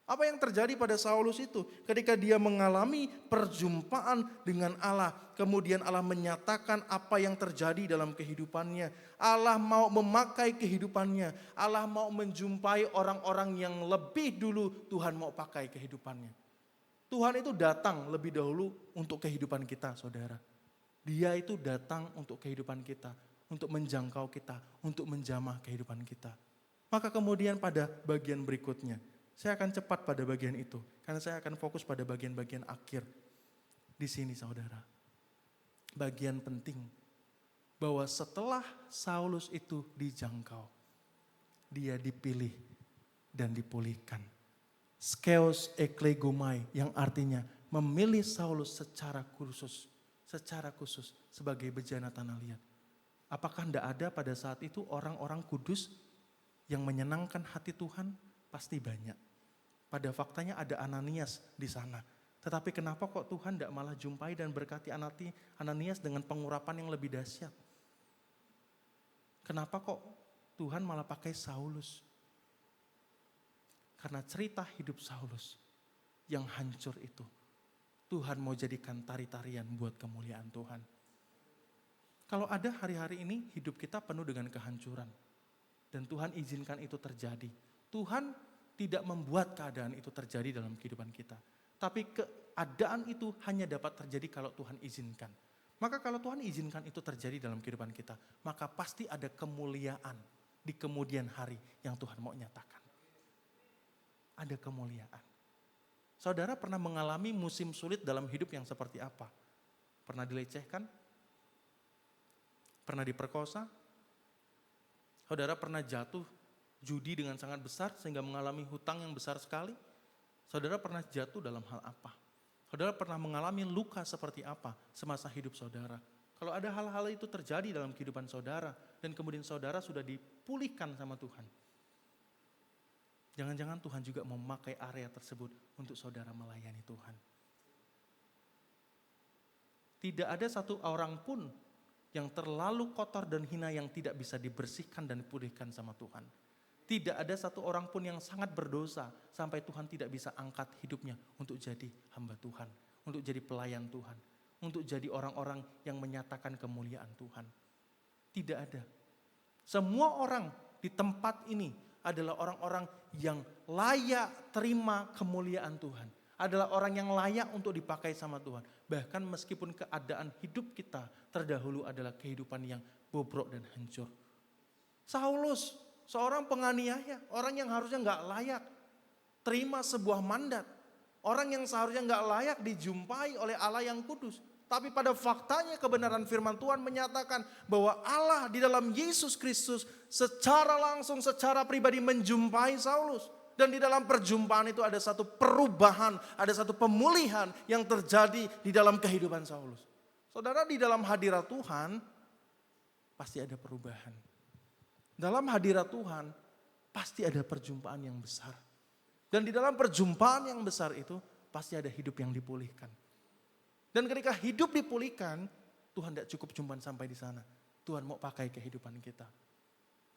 S2: Apa yang terjadi pada Saulus itu? Ketika dia mengalami perjumpaan dengan Allah, kemudian Allah menyatakan apa yang terjadi dalam kehidupannya. Allah mau memakai kehidupannya. Allah mau menjumpai orang-orang yang lebih dulu Tuhan mau pakai kehidupannya. Tuhan itu datang lebih dahulu untuk kehidupan kita, saudara. Dia itu datang untuk kehidupan kita, untuk menjangkau kita, untuk menjamah kehidupan kita. Maka kemudian pada bagian berikutnya, saya akan cepat pada bagian itu, karena saya akan fokus pada bagian-bagian akhir. Di sini saudara, bagian penting, bahwa setelah Saulus itu dijangkau, dia dipilih dan dipulihkan. Skeos eklegomai yang artinya memilih Saulus secara khusus sebagai bejana tanah liat. Apakah tidak ada pada saat itu orang-orang kudus yang menyenangkan hati Tuhan? Pasti banyak. Pada faktanya ada Ananias di sana. Tetapi kenapa kok Tuhan tidak malah jumpai dan berkati Ananias dengan pengurapan yang lebih dahsyat? Kenapa kok Tuhan malah pakai Saulus? Karena cerita hidup Saulus yang hancur itu, Tuhan mau jadikan tari-tarian buat kemuliaan Tuhan. Kalau ada hari-hari ini hidup kita penuh dengan kehancuran, dan Tuhan izinkan itu terjadi. Tuhan tidak membuat keadaan itu terjadi dalam kehidupan kita. Tapi keadaan itu hanya dapat terjadi kalau Tuhan izinkan. Maka kalau Tuhan izinkan itu terjadi dalam kehidupan kita, maka pasti ada kemuliaan di kemudian hari yang Tuhan mau nyatakan. Ada kemuliaan. Saudara pernah mengalami musim sulit dalam hidup yang seperti apa? Pernah dilecehkan? Pernah diperkosa? Saudara pernah jatuh judi dengan sangat besar sehingga mengalami hutang yang besar sekali? Saudara pernah jatuh dalam hal apa? Saudara pernah mengalami luka seperti apa semasa hidup saudara? Kalau ada hal-hal itu terjadi dalam kehidupan saudara dan kemudian saudara sudah dipulihkan sama Tuhan, jangan-jangan Tuhan juga memakai area tersebut untuk saudara melayani Tuhan. Tidak ada satu orang pun yang terlalu kotor dan hina yang tidak bisa dibersihkan dan dipulihkan sama Tuhan. Tidak ada satu orang pun yang sangat berdosa sampai Tuhan tidak bisa angkat hidupnya untuk jadi hamba Tuhan, untuk jadi pelayan Tuhan, untuk jadi orang-orang yang menyatakan kemuliaan Tuhan. Tidak ada. Semua orang di tempat ini adalah orang-orang yang layak terima kemuliaan Tuhan. adalah orang yang layak untuk dipakai sama Tuhan. Bahkan meskipun keadaan hidup kita terdahulu adalah kehidupan yang bobrok dan hancur. Saulus, seorang penganiaya, orang yang harusnya gak layak terima sebuah mandat. Orang yang seharusnya gak layak dijumpai oleh Allah yang kudus. Tapi pada faktanya kebenaran firman Tuhan menyatakan bahwa Allah di dalam Yesus Kristus secara langsung, secara pribadi menjumpai Saulus. Dan di dalam perjumpaan itu ada satu perubahan, ada satu pemulihan yang terjadi di dalam kehidupan Saulus. Saudara, di dalam hadirat Tuhan pasti ada perubahan. Dalam hadirat Tuhan pasti ada perjumpaan yang besar. Dan di dalam perjumpaan yang besar itu pasti ada hidup yang dipulihkan. Dan ketika hidup dipulihkan, Tuhan tidak cukup cuma sampai di sana. Tuhan mau pakai kehidupan kita.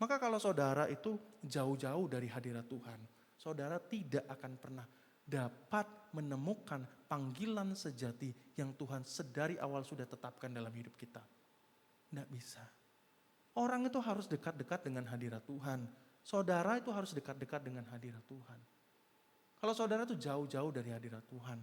S2: Maka kalau saudara itu jauh-jauh dari hadirat Tuhan, saudara tidak akan pernah dapat menemukan panggilan sejati yang Tuhan sedari awal sudah tetapkan dalam hidup kita. Tidak bisa. Orang itu harus dekat-dekat dengan hadirat Tuhan. Saudara itu harus dekat-dekat dengan hadirat Tuhan. Kalau saudara itu jauh-jauh dari hadirat Tuhan,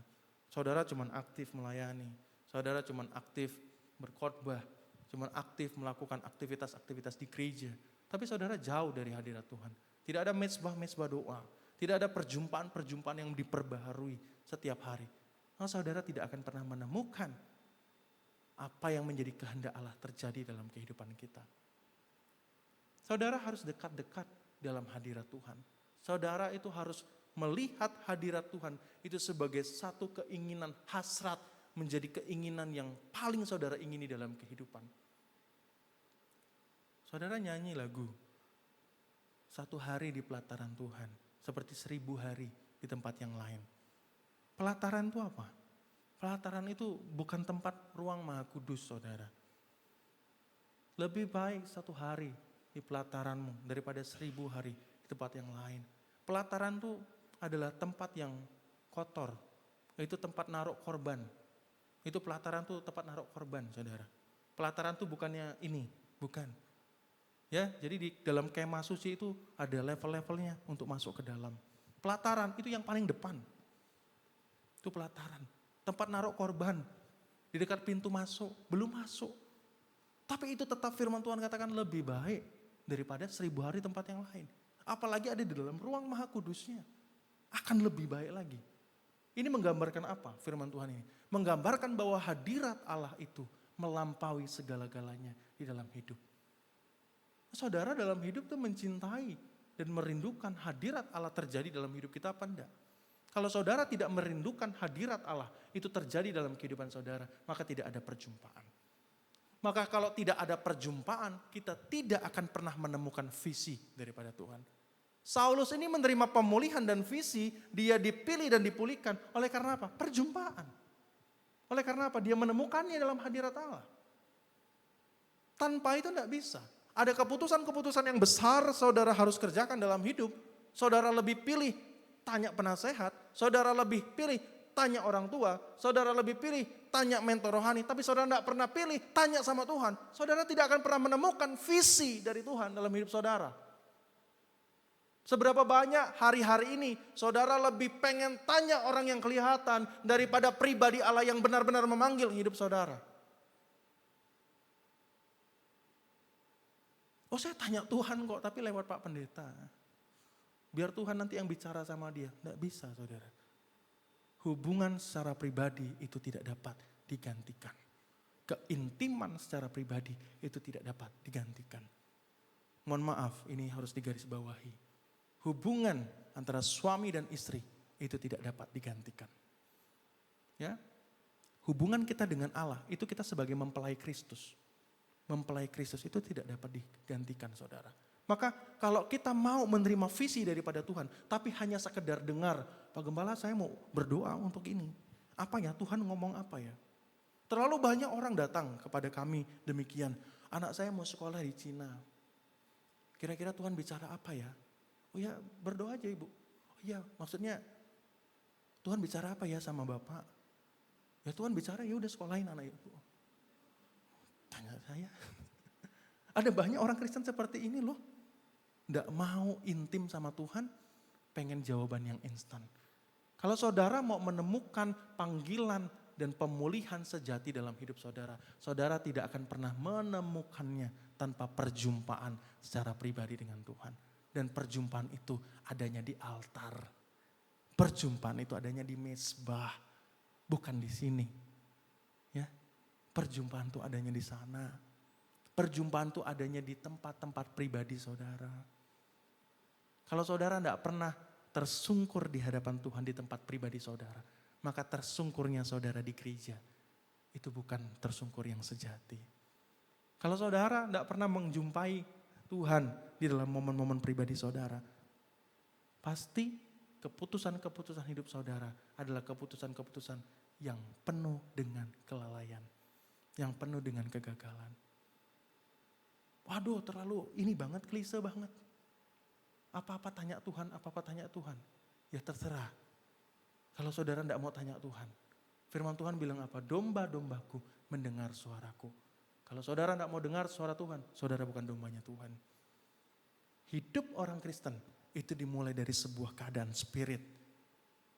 S2: saudara cuma aktif melayani, saudara cuma aktif berkhotbah, cuma aktif melakukan aktivitas-aktivitas di gereja. Tapi saudara jauh dari hadirat Tuhan. Tidak ada mezbah-mezbah doa. Tidak ada perjumpaan-perjumpaan yang diperbaharui setiap hari. Maka saudara tidak akan pernah menemukan apa yang menjadi kehendak Allah terjadi dalam kehidupan kita. Saudara harus dekat-dekat dalam hadirat Tuhan. Saudara itu harus melihat hadirat Tuhan itu sebagai satu keinginan hasrat, menjadi keinginan yang paling saudara ingini dalam kehidupan. Saudara nyanyi lagu, 1 hari di pelataran Tuhan, seperti 1000 hari di tempat yang lain. Pelataran itu apa? Pelataran itu bukan tempat ruang Maha Kudus, saudara. Lebih baik 1 hari di pelataranmu daripada 1000 hari di tempat yang lain. Pelataran itu adalah tempat yang kotor. Itu tempat naruh korban. Itu pelataran itu tempat naruh korban, saudara. Pelataran itu bukannya ini, bukan. Ya, jadi di dalam kemah suci itu ada level-levelnya untuk masuk ke dalam. Pelataran itu yang paling depan. Itu pelataran. Tempat naruh korban. Di dekat pintu masuk, belum masuk. Tapi itu tetap firman Tuhan katakan lebih baik daripada 1000 hari tempat yang lain. Apalagi ada di dalam ruang Maha Kudusnya. Akan lebih baik lagi. Ini menggambarkan apa firman Tuhan ini? Menggambarkan bahwa hadirat Allah itu melampaui segala-galanya di dalam hidup. Saudara dalam hidup itu mencintai dan merindukan hadirat Allah terjadi dalam hidup kita apa enggak? Kalau saudara tidak merindukan hadirat Allah itu terjadi dalam kehidupan saudara, maka tidak ada perjumpaan. Maka kalau tidak ada perjumpaan, kita tidak akan pernah menemukan visi daripada Tuhan. Saulus ini menerima pemulihan dan visi, dia dipilih dan dipulihkan. Oleh karena apa? Perjumpaan. Oleh karena apa? Dia menemukannya dalam hadirat Allah. Tanpa itu tidak bisa. Ada keputusan-keputusan yang besar saudara harus kerjakan dalam hidup. Saudara lebih pilih tanya penasehat. Saudara lebih pilih tanya orang tua. Saudara lebih pilih tanya mentor rohani. Tapi saudara tidak pernah pilih tanya sama Tuhan. Saudara tidak akan pernah menemukan visi dari Tuhan dalam hidup saudara. Seberapa banyak hari-hari ini saudara lebih pengen tanya orang yang kelihatan daripada pribadi Allah yang benar-benar memanggil hidup saudara. Oh, saya tanya Tuhan kok, tapi lewat Pak Pendeta. Biar Tuhan nanti yang bicara sama dia. Tidak bisa, saudara. Hubungan secara pribadi itu tidak dapat digantikan. Keintiman secara pribadi itu tidak dapat digantikan. Mohon maaf, ini harus digarisbawahi. Hubungan antara suami dan istri itu tidak dapat digantikan. Ya, hubungan kita dengan Allah itu kita sebagai mempelai Kristus. Mempelai Kristus itu tidak dapat digantikan, saudara. Maka kalau kita mau menerima visi daripada Tuhan, tapi hanya sekedar dengar, Pak Gembala saya mau berdoa untuk ini. Apa ya, Tuhan ngomong apa ya? Terlalu banyak orang datang kepada kami demikian. Anak saya mau sekolah di Cina. Kira-kira Tuhan bicara apa ya? Oh ya, berdoa aja Ibu. Oh iya, maksudnya Tuhan bicara apa ya sama Bapak? Ya Tuhan bicara, ya udah sekolahin anak Ibu. Tanya saya. Ada banyak orang Kristen seperti ini loh. Nggak mau intim sama Tuhan, pengen jawaban yang instan. Kalau saudara mau menemukan panggilan dan pemulihan sejati dalam hidup saudara, saudara tidak akan pernah menemukannya tanpa perjumpaan secara pribadi dengan Tuhan. Dan perjumpaan itu adanya di altar. Perjumpaan itu adanya di mezbah, bukan di sini. Ya, perjumpaan itu adanya di sana. Perjumpaan itu adanya di tempat-tempat pribadi saudara. Kalau saudara tidak pernah tersungkur di hadapan Tuhan di tempat pribadi saudara, maka tersungkurnya saudara di gereja itu bukan tersungkur yang sejati. Kalau saudara tidak pernah menjumpai Tuhan di dalam momen-momen pribadi saudara, pasti keputusan-keputusan hidup saudara adalah keputusan-keputusan yang penuh dengan kelalaian, yang penuh dengan kegagalan. Waduh, terlalu ini banget, klise banget. Apa-apa tanya Tuhan, apa-apa tanya Tuhan. Ya terserah. Kalau saudara tidak mau tanya Tuhan. Firman Tuhan bilang apa? Domba-dombaku mendengar suaraku. Kalau saudara tidak mau dengar suara Tuhan, saudara bukan dombanya Tuhan. Hidup orang Kristen itu dimulai dari sebuah keadaan spirit,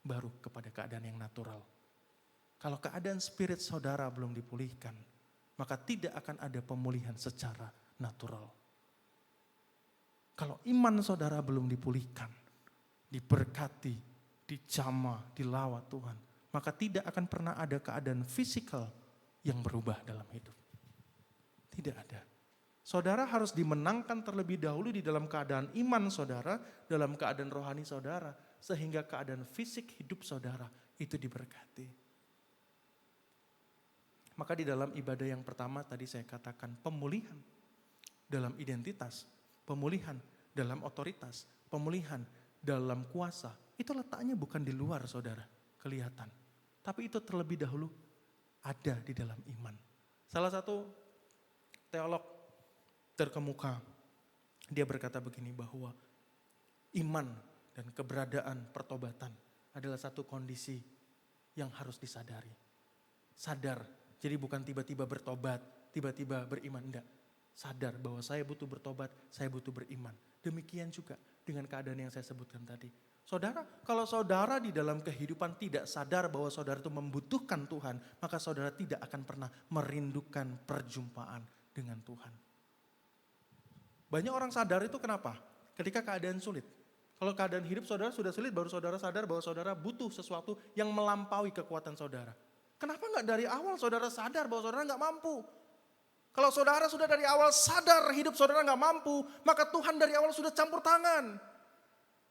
S2: baru kepada keadaan yang natural. Kalau keadaan spirit saudara belum dipulihkan, maka tidak akan ada pemulihan secara natural. Kalau iman saudara belum dipulihkan, diberkati, dijamah, dilawat Tuhan, maka tidak akan pernah ada keadaan fisikal yang berubah dalam hidup. Tidak ada. Saudara harus dimenangkan terlebih dahulu di dalam keadaan iman saudara, dalam keadaan rohani saudara, sehingga keadaan fisik hidup saudara itu diberkati. Maka di dalam ibadah yang pertama tadi saya katakan pemulihan dalam identitas, pemulihan dalam otoritas, pemulihan dalam kuasa, itu letaknya bukan di luar saudara, kelihatan. Tapi itu terlebih dahulu ada di dalam iman. Salah satu teolog terkemuka, dia berkata begini bahwa iman dan keberadaan pertobatan adalah satu kondisi yang harus disadari. Sadar, jadi bukan tiba-tiba bertobat, tiba-tiba beriman, enggak. Sadar bahwa saya butuh bertobat, saya butuh beriman. Demikian juga dengan keadaan yang saya sebutkan tadi. Saudara, kalau saudara di dalam kehidupan tidak sadar bahwa saudara itu membutuhkan Tuhan, maka saudara tidak akan pernah merindukan perjumpaan dengan Tuhan. Banyak orang sadar itu kenapa? Ketika keadaan sulit. Kalau keadaan hidup saudara sudah sulit, baru saudara sadar bahwa saudara butuh sesuatu yang melampaui kekuatan saudara. Kenapa enggak dari awal saudara sadar bahwa saudara enggak mampu? Kalau saudara sudah dari awal sadar hidup saudara enggak mampu, maka Tuhan dari awal sudah campur tangan.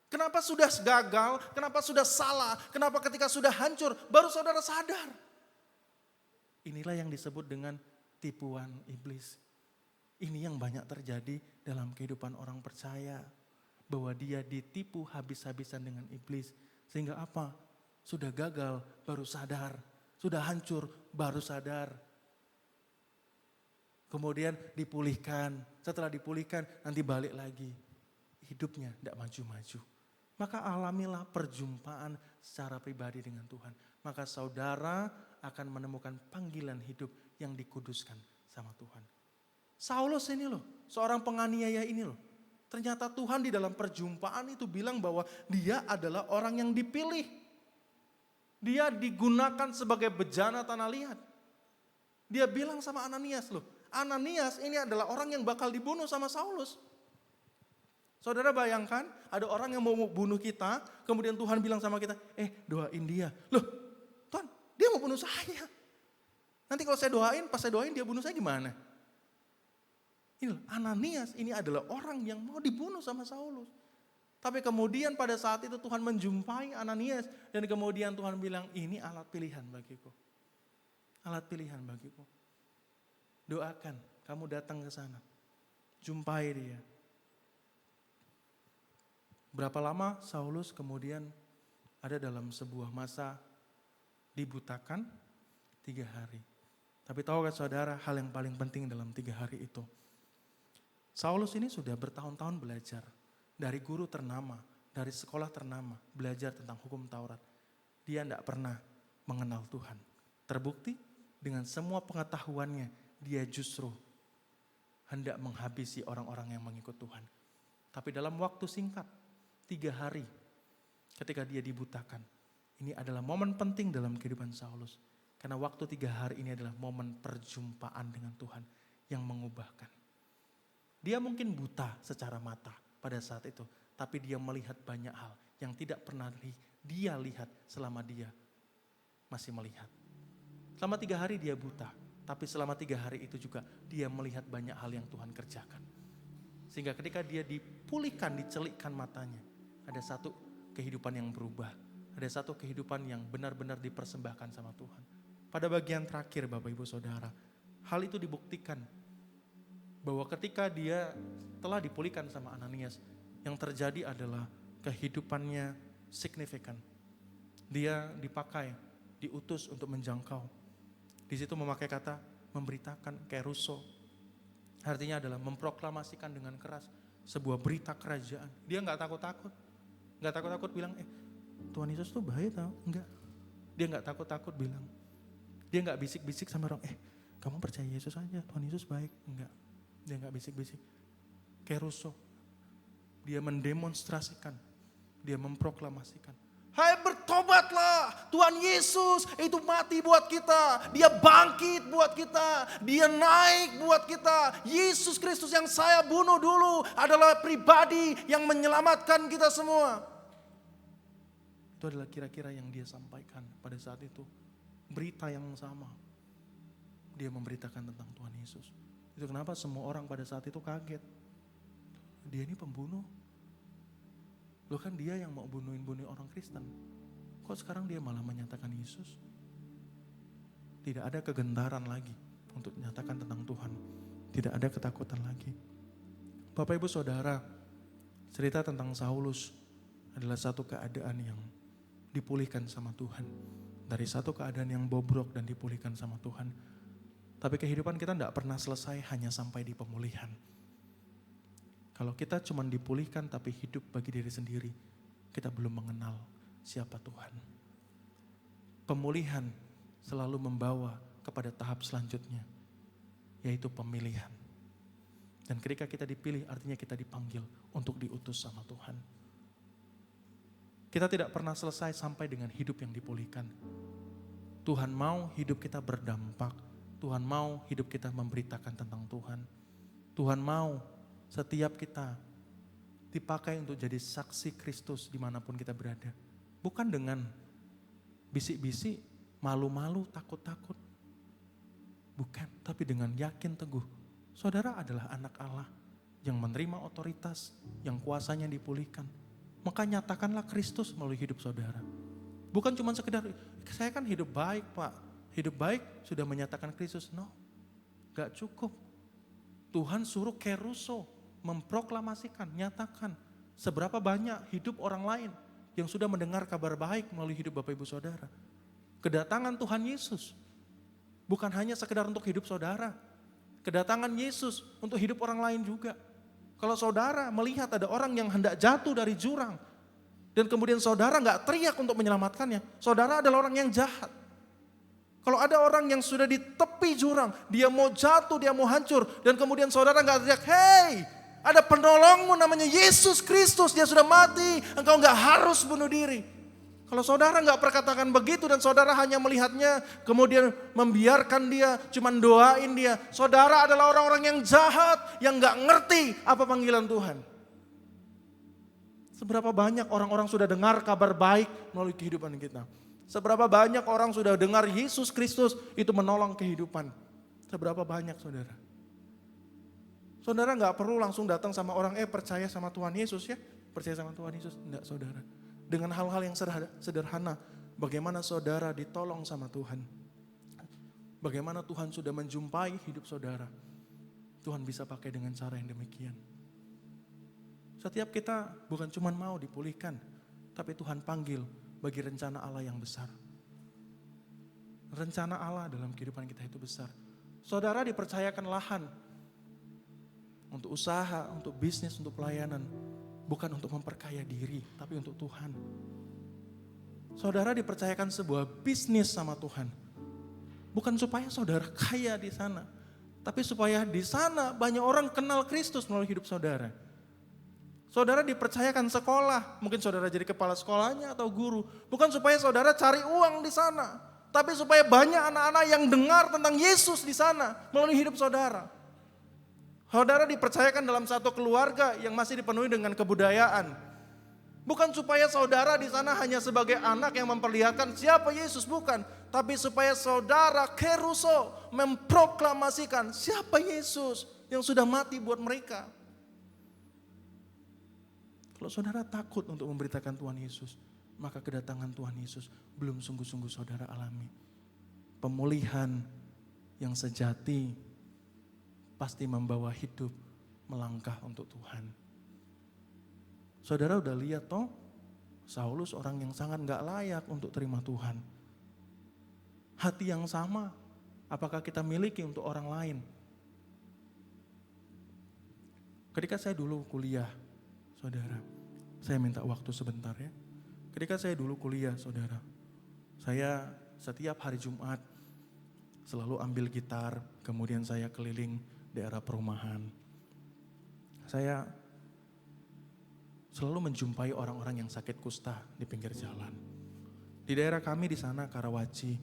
S2: Kenapa sudah gagal, kenapa sudah salah, kenapa ketika sudah hancur, baru saudara sadar. Inilah yang disebut dengan tipuan iblis. Ini yang banyak terjadi dalam kehidupan orang percaya. Bahwa dia ditipu habis-habisan dengan iblis. Sehingga apa? Sudah gagal baru sadar. Sudah hancur baru sadar. Kemudian dipulihkan. Setelah dipulihkan nanti balik lagi. Hidupnya tidak maju-maju. Maka alamilah perjumpaan secara pribadi dengan Tuhan. Maka saudara akan menemukan panggilan hidup yang dikuduskan sama Tuhan. Saulus ini loh, seorang penganiaya ini loh. Ternyata Tuhan di dalam perjumpaan itu bilang bahwa dia adalah orang yang dipilih. Dia digunakan sebagai bejana tanah liat. Dia bilang sama Ananias loh, Ananias ini adalah orang yang bakal dibunuh sama Saulus. Saudara bayangkan ada orang yang mau bunuh kita, kemudian Tuhan bilang sama kita, doain dia. Loh Tuhan, dia mau bunuh saya. Nanti kalau saya doain, pas saya doain dia bunuh saya gimana? Ini Ananias ini adalah orang yang mau dibunuh sama Saulus. Tapi kemudian pada saat itu Tuhan menjumpai Ananias dan kemudian Tuhan bilang ini alat pilihan bagiku. Alat pilihan bagiku. Doakan, kamu datang ke sana. Jumpai dia. Berapa lama Saulus kemudian ada dalam sebuah masa dibutakan 3 hari. Tapi tahu kan saudara hal yang paling penting dalam 3 hari itu. Saulus ini sudah bertahun-tahun belajar dari guru ternama, dari sekolah ternama, belajar tentang hukum Taurat. Dia tidak pernah mengenal Tuhan. Terbukti dengan semua pengetahuannya, dia justru hendak menghabisi orang-orang yang mengikut Tuhan. Tapi dalam waktu singkat, 3 hari ketika dia dibutakan, Ini adalah momen penting dalam kehidupan Saulus. Karena waktu 3 hari ini adalah momen perjumpaan dengan Tuhan yang mengubahkan. Dia mungkin buta secara mata pada saat itu. Tapi dia melihat banyak hal yang tidak pernah dia lihat selama dia masih melihat. Selama 3 hari dia buta. Tapi selama 3 hari itu juga dia melihat banyak hal yang Tuhan kerjakan. Sehingga ketika dia dipulihkan, dicelikkan matanya. Ada satu kehidupan yang berubah. Ada satu kehidupan yang benar-benar dipersembahkan sama Tuhan. Pada bagian terakhir Bapak Ibu Saudara, hal itu dibuktikan bahwa ketika dia telah dipulihkan sama Ananias, yang terjadi adalah kehidupannya signifikan. Dia dipakai, diutus untuk menjangkau. Di situ memakai kata memberitakan, keruso. Artinya adalah memproklamasikan dengan keras sebuah berita kerajaan. Dia gak takut-takut. Gak takut-takut bilang, Tuhan Yesus tuh baik tau? Enggak. Dia gak takut-takut bilang. Dia gak bisik-bisik sama orang, kamu percaya Yesus aja, Tuhan Yesus baik. Enggak. Dia gak bisik-bisik. Keruso. Dia mendemonstrasikan. Dia memproklamasikan. Hai bertobatlah, Tuhan Yesus itu mati buat kita. Dia bangkit buat kita. Dia naik buat kita. Yesus Kristus yang saya bunuh dulu adalah pribadi yang menyelamatkan kita semua. Itu adalah kira-kira yang dia sampaikan pada saat itu. Berita yang sama. Dia memberitakan tentang Tuhan Yesus. Itu kenapa semua orang pada saat itu kaget. Dia ini pembunuh. Loh kan dia yang mau bunuh orang Kristen. Kok sekarang dia malah menyatakan Yesus? Tidak ada kegentaran lagi untuk menyatakan tentang Tuhan. Tidak ada ketakutan lagi. Bapak Ibu Saudara, cerita tentang Saulus adalah satu keadaan yang dipulihkan sama Tuhan. Dari satu keadaan yang bobrok dan dipulihkan sama Tuhan. Tapi kehidupan kita tidak pernah selesai hanya sampai di pemulihan. Kalau kita cuma dipulihkan tapi hidup bagi diri sendiri, kita belum mengenal siapa Tuhan. Pemulihan selalu membawa kepada tahap selanjutnya, yaitu pemilihan. Dan ketika kita dipilih artinya kita dipanggil untuk diutus sama Tuhan. Kita tidak pernah selesai sampai dengan hidup yang dipulihkan. Tuhan mau hidup kita berdampak. Tuhan mau hidup kita memberitakan tentang Tuhan. Tuhan mau setiap kita dipakai untuk jadi saksi Kristus dimanapun kita berada. Bukan dengan bisik-bisik, malu-malu, takut-takut. Bukan, tapi dengan yakin teguh. Saudara adalah anak Allah yang menerima otoritas, yang kuasanya dipulihkan. Maka nyatakanlah Kristus melalui hidup saudara. Bukan cuma sekedar, saya kan hidup baik Pak. Hidup baik sudah menyatakan Kristus. No, gak cukup. Tuhan suruh keruso, memproklamasikan, nyatakan seberapa banyak hidup orang lain yang sudah mendengar kabar baik melalui hidup Bapak Ibu Saudara. Kedatangan Tuhan Yesus bukan hanya sekedar untuk hidup saudara. Kedatangan Yesus untuk hidup orang lain juga. Kalau saudara melihat ada orang yang hendak jatuh dari jurang dan kemudian saudara gak teriak untuk menyelamatkannya, saudara adalah orang yang jahat. Kalau ada orang yang sudah di tepi jurang, dia mau jatuh, dia mau hancur, dan kemudian saudara gak teriak, hey, ada penolongmu namanya Yesus Kristus, dia sudah mati, engkau gak harus bunuh diri. Kalau saudara gak perkatakan begitu dan saudara hanya melihatnya, kemudian membiarkan dia, cuman doain dia, saudara adalah orang-orang yang jahat, yang gak ngerti apa panggilan Tuhan. Seberapa banyak orang-orang sudah dengar kabar baik melalui kehidupan kita. Seberapa banyak orang sudah dengar Yesus Kristus itu menolong kehidupan. Seberapa banyak saudara. Saudara gak perlu langsung datang sama orang, percaya sama Tuhan Yesus ya. Percaya sama Tuhan Yesus, enggak saudara. Dengan hal-hal yang sederhana, bagaimana saudara ditolong sama Tuhan. Bagaimana Tuhan sudah menjumpai hidup saudara. Tuhan bisa pakai dengan cara yang demikian. Setiap kita bukan cuma mau dipulihkan, tapi Tuhan panggil bagi rencana Allah yang besar. Rencana Allah dalam kehidupan kita itu besar. Saudara dipercayakan lahan untuk usaha, untuk bisnis, untuk pelayanan. Bukan untuk memperkaya diri, tapi untuk Tuhan. Saudara dipercayakan sebuah bisnis sama Tuhan. Bukan supaya saudara kaya di sana, tapi supaya di sana banyak orang kenal Kristus melalui hidup saudara. Saudara dipercayakan sekolah, mungkin saudara jadi kepala sekolahnya atau guru. Bukan supaya saudara cari uang di sana, tapi supaya banyak anak-anak yang dengar tentang Yesus di sana melalui hidup saudara. Saudara dipercayakan dalam satu keluarga yang masih dipenuhi dengan kebudayaan. Bukan supaya saudara di sana hanya sebagai anak yang memperlihatkan siapa Yesus, bukan. Tapi supaya saudara keruso memproklamasikan siapa Yesus yang sudah mati buat mereka. Kalau saudara takut untuk memberitakan Tuhan Yesus, maka kedatangan Tuhan Yesus belum sungguh-sungguh saudara alami. Pemulihan yang sejati pasti membawa hidup melangkah untuk Tuhan. Saudara udah lihat toh, Saulus orang yang sangat gak layak untuk terima Tuhan. Hati yang sama, apakah kita miliki untuk orang lain? Ketika saya dulu kuliah, saudara, saya minta waktu sebentar ya. Ketika saya dulu kuliah, saudara, saya setiap hari Jumat selalu ambil gitar, kemudian saya keliling daerah perumahan. Saya selalu menjumpai orang-orang yang sakit kusta di pinggir jalan. Di daerah kami di sana Karawaci,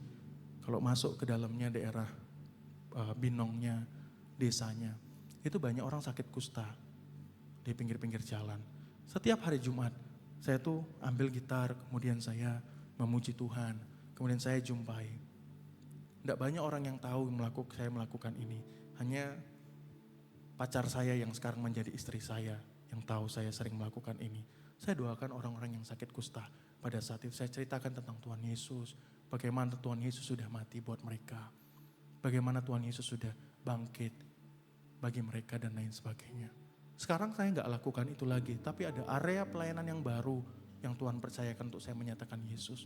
S2: kalau masuk ke dalamnya daerah Binongnya, desanya, itu banyak orang sakit kusta di pinggir-pinggir jalan. Setiap hari Jumat, saya tuh ambil gitar, kemudian saya memuji Tuhan, kemudian saya jumpai. Tidak banyak orang yang tahu saya melakukan ini, hanya pacar saya yang sekarang menjadi istri saya yang tahu saya sering melakukan ini. Saya doakan orang-orang yang sakit kusta. Pada saat itu saya ceritakan tentang Tuhan Yesus, bagaimana Tuhan Yesus sudah mati buat mereka, bagaimana Tuhan Yesus sudah bangkit bagi mereka dan lain sebagainya. Sekarang saya nggak lakukan itu lagi, tapi ada area pelayanan yang baru yang Tuhan percayakan untuk saya menyatakan Yesus.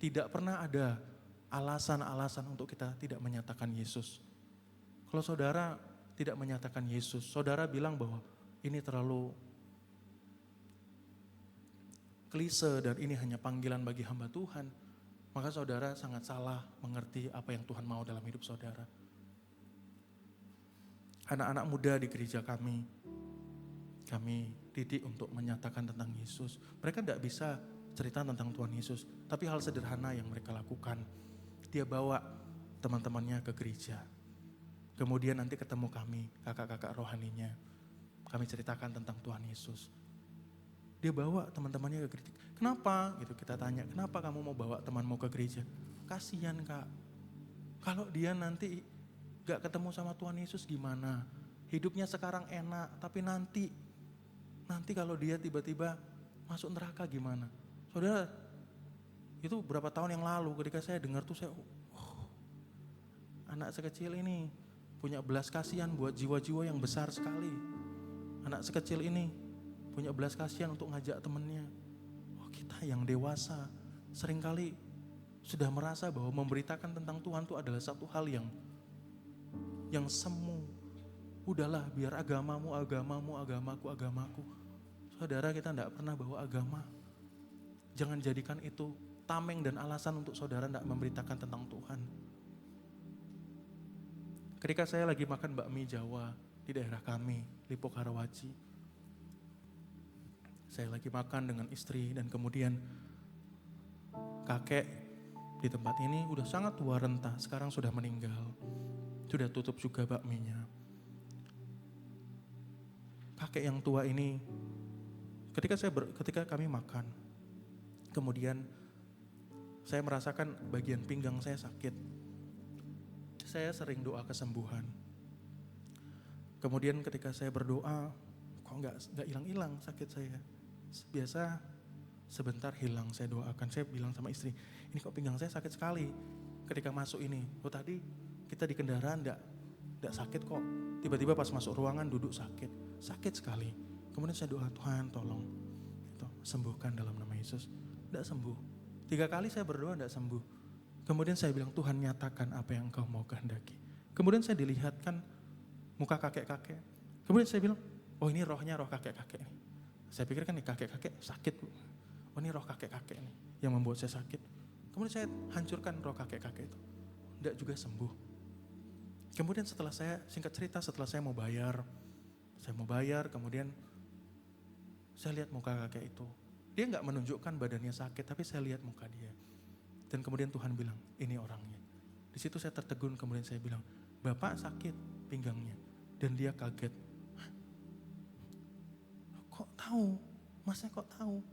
S2: Tidak pernah ada alasan-alasan untuk kita tidak menyatakan Yesus. Kalau saudara tidak menyatakan Yesus, saudara bilang bahwa ini terlalu klise dan ini hanya panggilan bagi hamba Tuhan, maka saudara sangat salah mengerti apa yang Tuhan mau dalam hidup saudara. Anak-anak muda di gereja kami didik untuk menyatakan tentang Yesus. Mereka tidak bisa cerita tentang Tuhan Yesus, tapi hal sederhana yang mereka lakukan. Dia bawa teman-temannya ke gereja. Kemudian nanti ketemu kami, kakak-kakak rohaninya. Kami ceritakan tentang Tuhan Yesus. Dia bawa teman-temannya ke gereja. Kenapa? Gitu kita tanya, kenapa kamu mau bawa temanmu ke gereja? Kasihan Kak. Kalau dia nanti gak ketemu sama Tuhan Yesus gimana? Hidupnya sekarang enak, tapi nanti kalau dia tiba-tiba masuk neraka gimana? Saudara, itu berapa tahun yang lalu ketika saya dengar tuh saya, anak sekecil ini punya belas kasihan buat jiwa-jiwa yang besar sekali. Anak sekecil ini punya belas kasihan untuk ngajak temennya. Kita yang dewasa seringkali sudah merasa bahwa memberitakan tentang Tuhan itu adalah satu hal yang semu. Udahlah biar agamamu, agamaku. Saudara, kita tidak pernah bawa agama. Jangan jadikan itu tameng dan alasan untuk saudara tidak memberitakan tentang Tuhan. Ketika saya lagi makan bakmi Jawa di daerah kami, Lipo Karawaci. Saya lagi makan dengan istri dan kemudian kakek di tempat ini udah sangat tua renta, sekarang sudah meninggal. Sudah tutup juga bakminya. Kakek yang tua ini, ketika kami makan, kemudian saya merasakan bagian pinggang saya sakit. Saya sering doa kesembuhan. Kemudian ketika saya berdoa, kok nggak hilang-hilang sakit saya. Biasa sebentar hilang, saya doakan. Saya bilang sama istri, ini kok pinggang saya sakit sekali. Ketika masuk ini, tadi kita di kendaraan nggak sakit kok. Tiba-tiba pas masuk ruangan duduk sakit sekali. Kemudian saya doa, Tuhan tolong sembuhkan dalam nama Yesus. Nggak sembuh. 3 kali saya berdoa nggak sembuh. Kemudian saya bilang, Tuhan nyatakan apa yang Engkau mau kehendaki. Kemudian saya dilihatkan muka kakek-kakek. Kemudian saya bilang, oh ini rohnya roh kakek-kakek. Saya pikirkan nih kakek-kakek sakit. Oh ini roh kakek-kakek nih yang membuat saya sakit. Kemudian saya hancurkan roh kakek-kakek itu. Tidak juga sembuh. Kemudian setelah saya mau bayar, kemudian Saya lihat muka kakek itu. Dia gak menunjukkan badannya sakit, tapi saya lihat muka dia. Dan kemudian Tuhan bilang, ini orangnya. Di situ saya tertegun, kemudian saya bilang, Bapak sakit pinggangnya. Dan dia kaget. Hah? Kok tahu? Masnya kok tahu?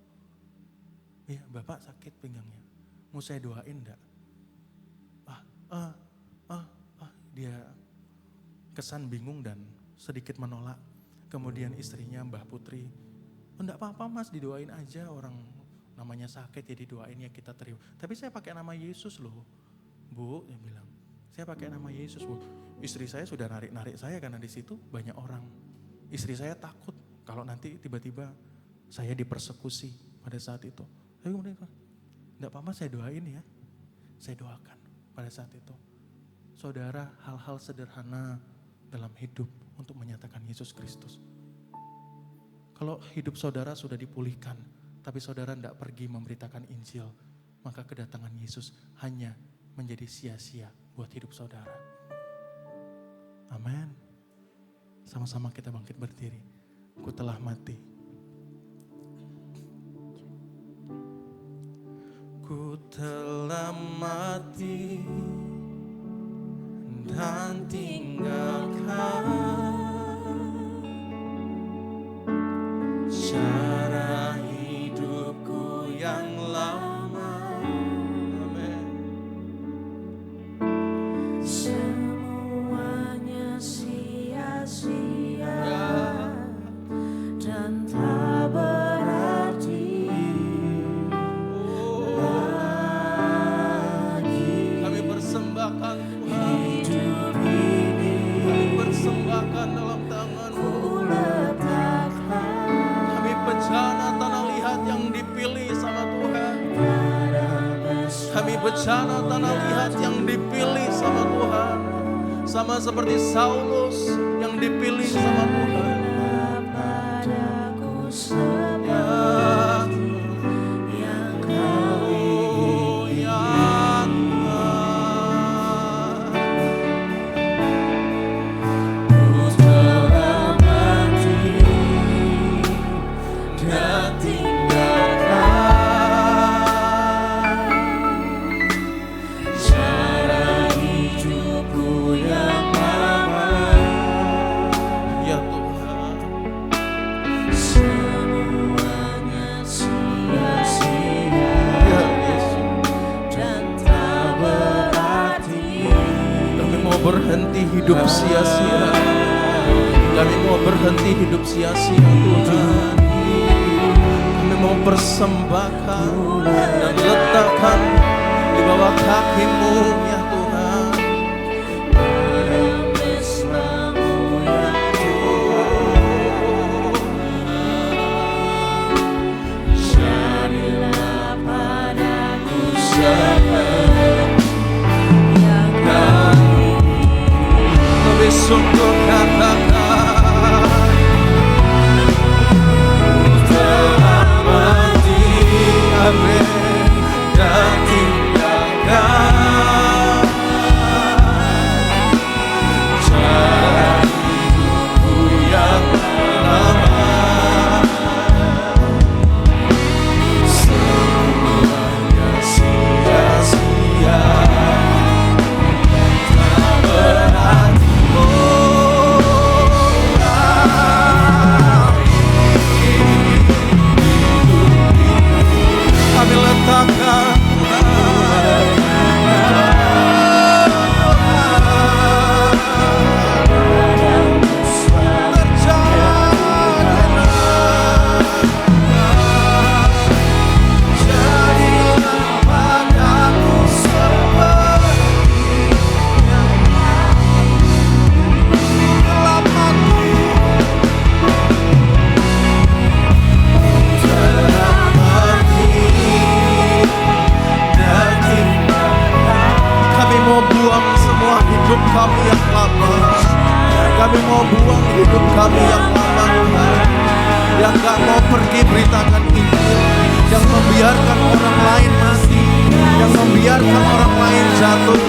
S2: Iya, Bapak sakit pinggangnya. Mau saya doain enggak? Dia kesan bingung dan sedikit menolak. Kemudian istrinya Mbah Putri, enggak apa-apa Mas, didoain aja, orang namanya sakit jadi doain ya kita terima. Tapi saya pakai nama Yesus loh. Bu, dia bilang, saya pakai nama Yesus Bu. Istri saya sudah narik-narik saya karena di situ banyak orang. Istri saya takut kalau nanti tiba-tiba saya dipersekusi pada saat itu. Tapi kemudian, enggak apa-apa saya doain ya. Saya doakan pada saat itu. Saudara, hal-hal sederhana dalam hidup untuk menyatakan Yesus Kristus. Kalau hidup saudara sudah dipulihkan, tapi saudara tidak pergi memberitakan Injil, maka kedatangan Yesus hanya menjadi sia-sia buat hidup saudara. Amin. Sama-sama kita bangkit berdiri. Ku telah mati. Ku telah mati dan tinggalkan cara hidupku yang lama. Amin.
S1: Semuanya sia-sia dan tak berarti lagi.
S2: Kami persembahkan Tuhan.
S1: Hidup ini
S2: Kami persembahkan dalam tangan-Mu.
S1: letakkan
S2: Kami bejana tanah liat yang dipilih sama Tuhan. Kami bejana tanah liat yang dipilih sama Tuhan. Sama seperti Saulus yang dipilih sama Tuhan.
S1: padaku
S2: Ya,
S1: yang kau
S2: oh, ya Tuhan.
S1: Ku telah mati dan tinggalkan cara hidupku yang lama.
S2: Ya Tuhan.
S1: Semuanya sia-sia
S2: Ya Yesus.
S1: dan tak berarti.
S2: Kami mau berhenti hidup sia-sia. Kami mau berhenti hidup sia-sia Tuhan. Kami mau persembahkan dan letakkan di bawah kaki-Mu ya Tuhan.
S1: Mesramu ya jadilah padaku seperti yang kau
S2: Lebih sungguh katakan,
S1: telah
S2: mati, amin, dan tinggalkan cara hidupku yang lama. Semuanya sia-sia, tak berarti. Kami letakkan hidup kami yang lama. Kami mau buang hidup kami yang lama Tuhan, yang gak mau pergi beritakan Injil, yang membiarkan orang lain mati, yang membiarkan orang lain jatuh,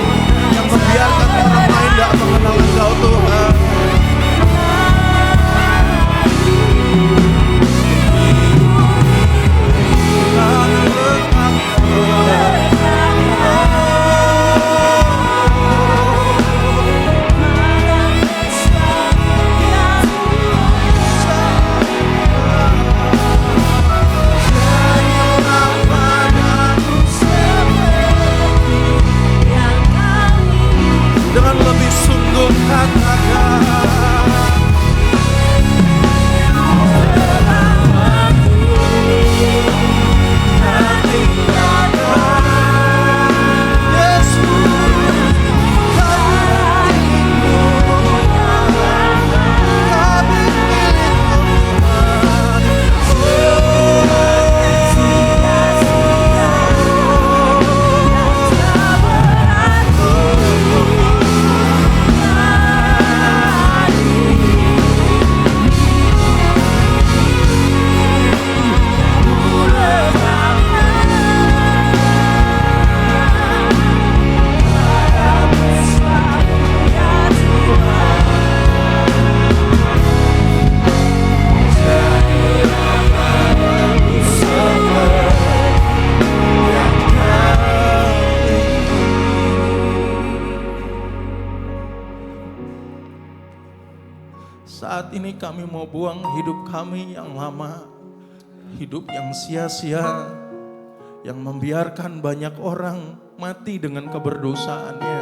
S2: yang membiarkan orang lain gak mengenal Engkau Tuhan. Saat ini kami mau buang hidup kami yang lama, hidup yang sia-sia, yang membiarkan banyak orang mati dengan keberdosaannya,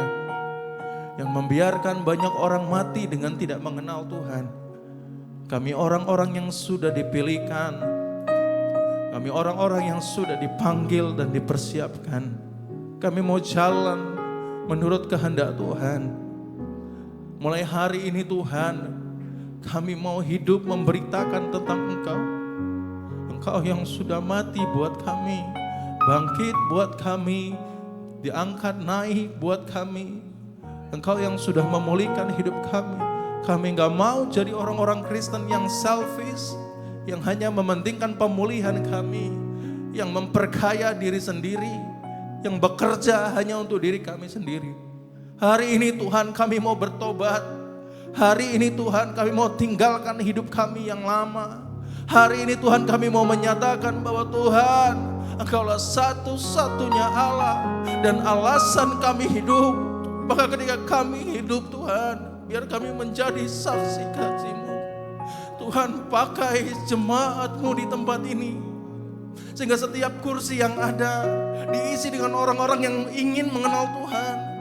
S2: yang membiarkan banyak orang mati dengan tidak mengenal Tuhan. Kami orang-orang yang sudah dipilihkan, kami orang-orang yang sudah dipanggil dan dipersiapkan. Kami mau jalan menurut kehendak Tuhan. Mulai hari ini Tuhan, kami mau hidup memberitakan tentang Engkau. Engkau yang sudah mati buat kami, bangkit buat kami, diangkat naik buat kami. Engkau yang sudah memulihkan hidup kami. Kami gak mau jadi orang-orang Kristen yang selfish, yang hanya mementingkan pemulihan kami, yang memperkaya diri sendiri, yang bekerja hanya untuk diri kami sendiri. Hari ini Tuhan kami mau bertobat. Hari ini Tuhan kami mau tinggalkan hidup kami yang lama. Hari ini Tuhan kami mau menyatakan bahwa Tuhan, Engkaulah satu-satunya Allah dan alasan kami hidup. Maka ketika kami hidup Tuhan, biar kami menjadi saksi kasih-Mu. Tuhan, pakai jemaat-Mu di tempat ini, sehingga setiap kursi yang ada diisi dengan orang-orang yang ingin mengenal Tuhan.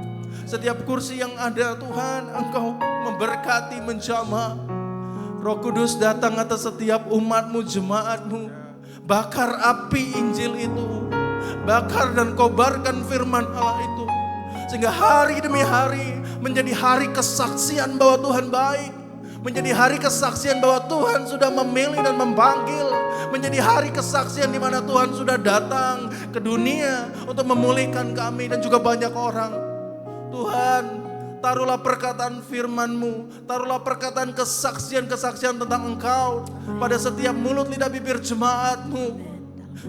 S2: Setiap kursi yang ada Tuhan, Engkau memberkati, menjamah. Roh Kudus datang atas setiap umat-Mu, jemaat-Mu. Bakar api Injil itu, bakar dan kobarkan firman Allah itu, sehingga hari demi hari menjadi hari kesaksian bahwa Tuhan baik, menjadi hari kesaksian bahwa Tuhan sudah memilih dan memanggil, menjadi hari kesaksian di mana Tuhan sudah datang ke dunia untuk memulihkan kami dan juga banyak orang. Tuhan, taruhlah perkataan firman-Mu, taruhlah perkataan kesaksian-kesaksian tentang Engkau pada setiap mulut lidah bibir jemaat-Mu,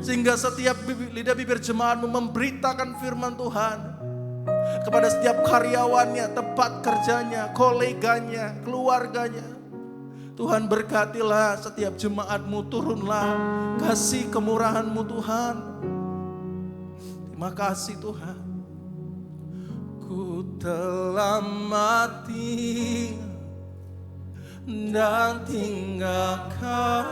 S2: sehingga setiap lidah bibir jemaat-Mu memberitakan firman Tuhan kepada setiap karyawannya, tempat kerjanya, koleganya, keluarganya. Tuhan, berkatilah setiap jemaat-Mu, turunlah kasih kemurahan-Mu Tuhan. Terima kasih Tuhan. Ku telah mati dan tinggalkan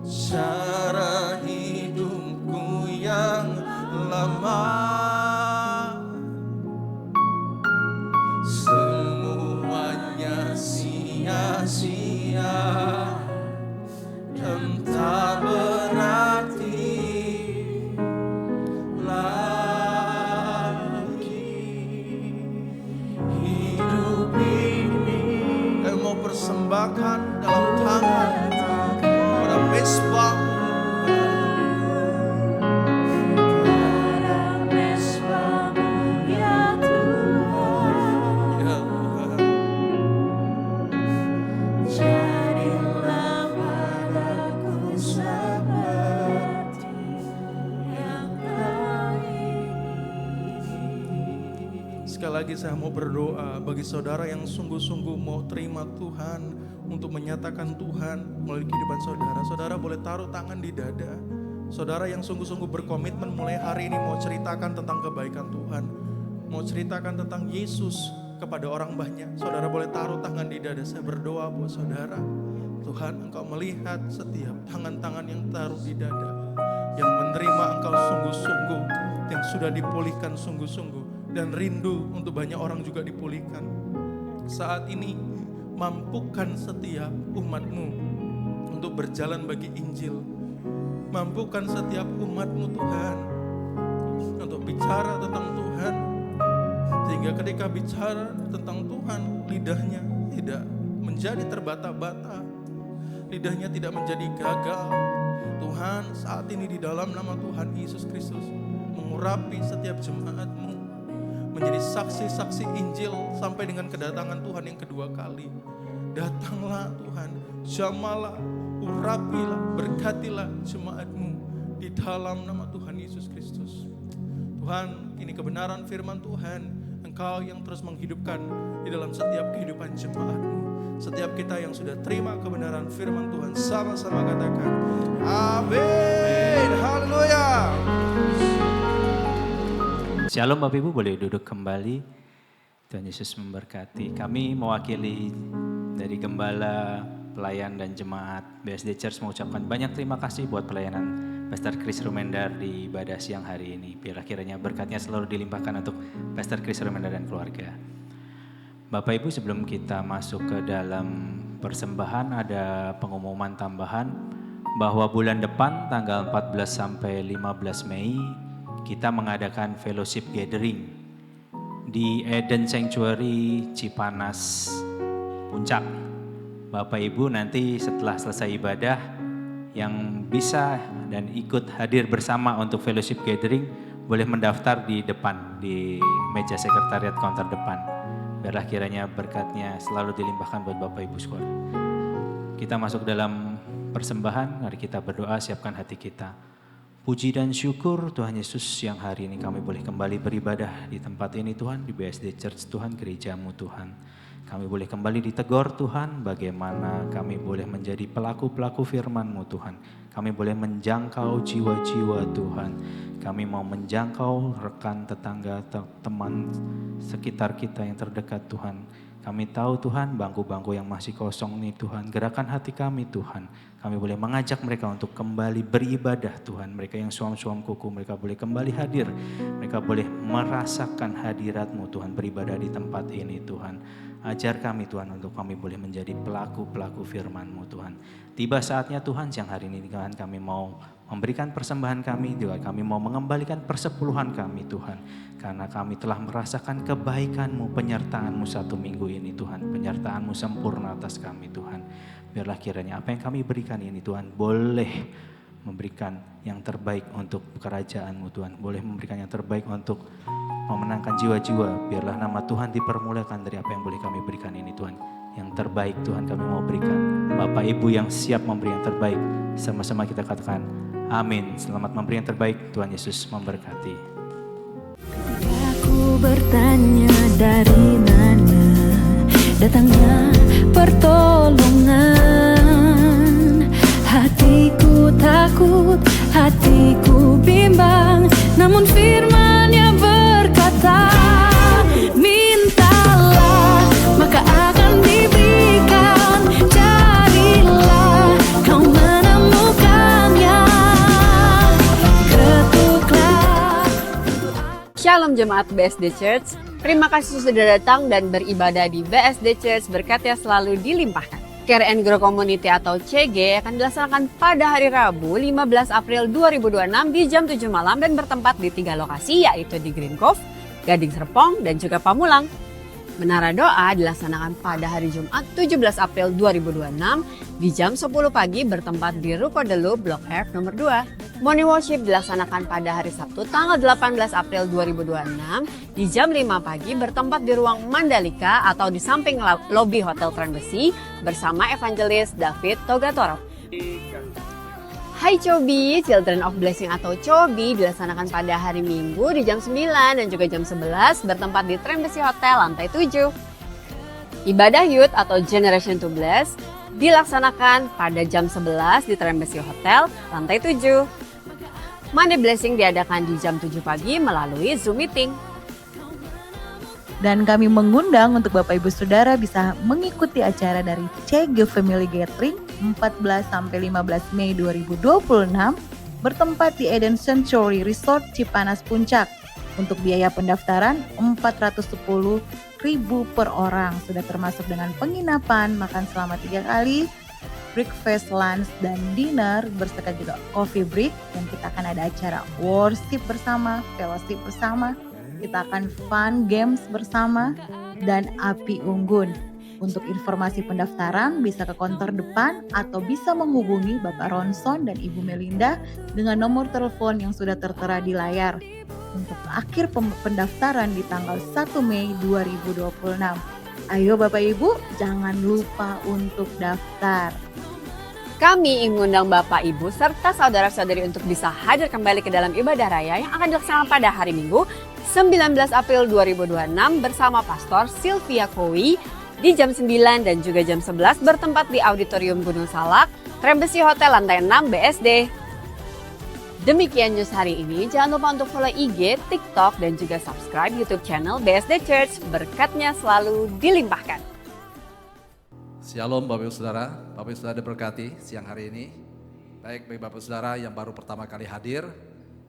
S2: cara hidupku yang lama. Semuanya sia-sia dan tak berarti persembahkan dalam tangan pada mesbah. Ya Tuhan, jadilah padaku seperti yang Kau ingin. Sekali lagi saya mau berdoa bagi saudara yang sungguh-sungguh mau terima Tuhan, untuk menyatakan Tuhan melalui kehidupan saudara. Saudara boleh taruh tangan di dada. Saudara yang sungguh-sungguh berkomitmen mulai hari ini mau ceritakan tentang kebaikan Tuhan, mau ceritakan tentang Yesus kepada orang banyak. Saudara boleh taruh tangan di dada. Saya berdoa buat saudara. Tuhan, Engkau melihat setiap tangan-tangan yang taruh di dada, yang menerima Engkau sungguh-sungguh, yang sudah dipulihkan sungguh-sungguh, dan rindu untuk banyak orang juga dipulihkan. Saat ini mampukan setiap umat-Mu untuk berjalan bagi Injil. Mampukan setiap umat-Mu Tuhan untuk bicara tentang Tuhan, sehingga ketika bicara tentang Tuhan, lidahnya tidak menjadi terbata-bata, lidahnya tidak menjadi gagal. Tuhan, saat ini di dalam nama Tuhan Yesus Kristus, mengurapi setiap jemaat-Mu menjadi saksi-saksi Injil sampai dengan kedatangan Tuhan yang kedua kali. Datanglah Tuhan, jamalah, urapilah, berkatilah jemaat-Mu di dalam nama Tuhan Yesus Kristus. Tuhan, ini kebenaran firman Tuhan, Engkau yang terus menghidupkan di dalam setiap kehidupan jemaat-Mu. Setiap kita yang sudah terima kebenaran firman Tuhan, sama-sama katakan amin, haleluya.
S3: Shalom Bapak Ibu, boleh duduk kembali. Tuhan Yesus memberkati. Kami mewakili dari gembala, pelayan dan jemaat BSD Church mengucapkan banyak terima kasih buat pelayanan Pastor Chris Rumendar di ibadah siang hari ini. Biarlah kiranya berkatnya selalu dilimpahkan untuk Pastor Chris Rumendar dan keluarga. Bapak Ibu, sebelum kita masuk ke dalam persembahan, ada pengumuman tambahan bahwa bulan depan tanggal 14 sampai 15 Mei kita mengadakan fellowship gathering di Eden Sanctuary Cipanas Puncak. Bapak Ibu nanti setelah selesai ibadah yang bisa dan ikut hadir bersama untuk fellowship gathering boleh mendaftar di depan, di meja sekretariat counter depan. Biarlah kiranya berkatnya selalu dilimpahkan buat Bapak Ibu sekalian. Kita masuk dalam persembahan, mari kita berdoa, siapkan hati kita. Puji dan syukur Tuhan Yesus yang hari ini kami boleh kembali beribadah di tempat ini Tuhan, di BSD Church Tuhan, gerejamu Tuhan. Kami boleh kembali ditegur Tuhan, bagaimana kami boleh menjadi pelaku-pelaku firman-Mu Tuhan. Kami boleh menjangkau jiwa-jiwa Tuhan. Kami mau menjangkau rekan, tetangga, teman sekitar kita yang terdekat Tuhan. Kami tahu Tuhan bangku-bangku yang masih kosong nih Tuhan. Gerakan hati kami Tuhan. Kami boleh mengajak mereka untuk kembali beribadah Tuhan. Mereka yang suam-suam kuku mereka boleh kembali hadir. Mereka boleh merasakan hadirat-Mu Tuhan, beribadah di tempat ini Tuhan. Ajar kami Tuhan untuk kami boleh menjadi pelaku-pelaku firman-Mu Tuhan. Tiba saatnya Tuhan siang hari ini Tuhan kami mau memberikan persembahan kami, juga kami mau mengembalikan persepuluhan kami Tuhan. Karena kami telah merasakan kebaikan-Mu, penyertaan-Mu satu minggu ini Tuhan. Penyertaan-Mu sempurna atas kami Tuhan. Biarlah kiranya apa yang kami berikan ini Tuhan boleh memberikan yang terbaik untuk kerajaan-Mu Tuhan. Boleh memberikan yang terbaik untuk memenangkan jiwa-jiwa. Biarlah nama Tuhan dipermuliakan dari apa yang boleh kami berikan ini Tuhan. Yang terbaik Tuhan kami mau berikan. Bapak Ibu yang siap memberi yang terbaik, sama-sama kita katakan amin. Selamat memberi yang terbaik. Tuhan Yesus memberkati.
S4: Aku bertanya dari mana datangnya pertolongan. Hatiku takut, hatiku bimbang, namun firman-Nya berkata, mintalah maka akan diberikan, carilah kau menemukannya, ketuklah.
S5: Shalom jemaat BSD Church, terima kasih sudah datang dan beribadah di BSD Church, berkatnya selalu dilimpahkan. Care and Grow Community atau CG akan dilaksanakan pada hari Rabu 15 April 2026 di jam 7 malam dan bertempat di 3 lokasi, yaitu di Green Cove, Gading Serpong, dan juga Pamulang. Menara doa dilaksanakan pada hari Jumat 17 April 2026 di jam 10 pagi bertempat di Ruko Delu Blok F nomor 2. Morning Worship dilaksanakan pada hari Sabtu tanggal 18 April 2026 di jam 5 pagi bertempat di ruang Mandalika atau di samping lobi Hotel Trembesi bersama Evangelis David Togatoro. Hai Cobi, Children of Blessing atau Cobi dilaksanakan pada hari Minggu di jam 9 dan juga jam 11 bertempat di Trembesi Hotel lantai 7. Ibadah Youth atau Generation to Bless dilaksanakan pada jam 11 di Trembesi Hotel lantai 7. Monday Blessing diadakan di jam 7 pagi melalui Zoom Meeting.
S6: Dan kami mengundang untuk Bapak Ibu Saudara bisa mengikuti acara dari CG Family Gathering 14-15 Mei 2026 bertempat di Eden Sanctuary Resort Cipanas Puncak. Untuk biaya pendaftaran 410.000 per orang, sudah termasuk dengan penginapan, makan selama 3 kali, breakfast, lunch, dan dinner, berserta juga coffee break. Dan kita akan ada acara worship bersama, fellowship bersama, kita akan fun games bersama, dan api unggun. Untuk informasi pendaftaran bisa ke konter depan atau bisa menghubungi Bapak Ronson dan Ibu Melinda dengan nomor telepon yang sudah tertera di layar. Untuk akhir pendaftaran di tanggal 1 Mei 2026. Ayo Bapak Ibu, jangan lupa untuk daftar.
S5: Kami ingin mengundang Bapak Ibu serta saudara-saudari untuk bisa hadir kembali ke dalam ibadah raya yang akan dilaksanakan pada hari Minggu 19 April 2026 bersama Pastor Sylvia Kowi di jam 9 dan juga jam 11 bertempat di Auditorium Gunung Salak, Trembesi Hotel lantai 6 BSD. Demikian news hari ini. Jangan lupa untuk follow IG, TikTok, dan juga subscribe YouTube channel BSD Church. Berkatnya selalu dilimpahkan.
S7: Shalom Bapak Ibu Saudara, Bapak Ibu Saudara diberkati siang hari ini. Baik bagi Bapak Ibu Saudara yang baru pertama kali hadir,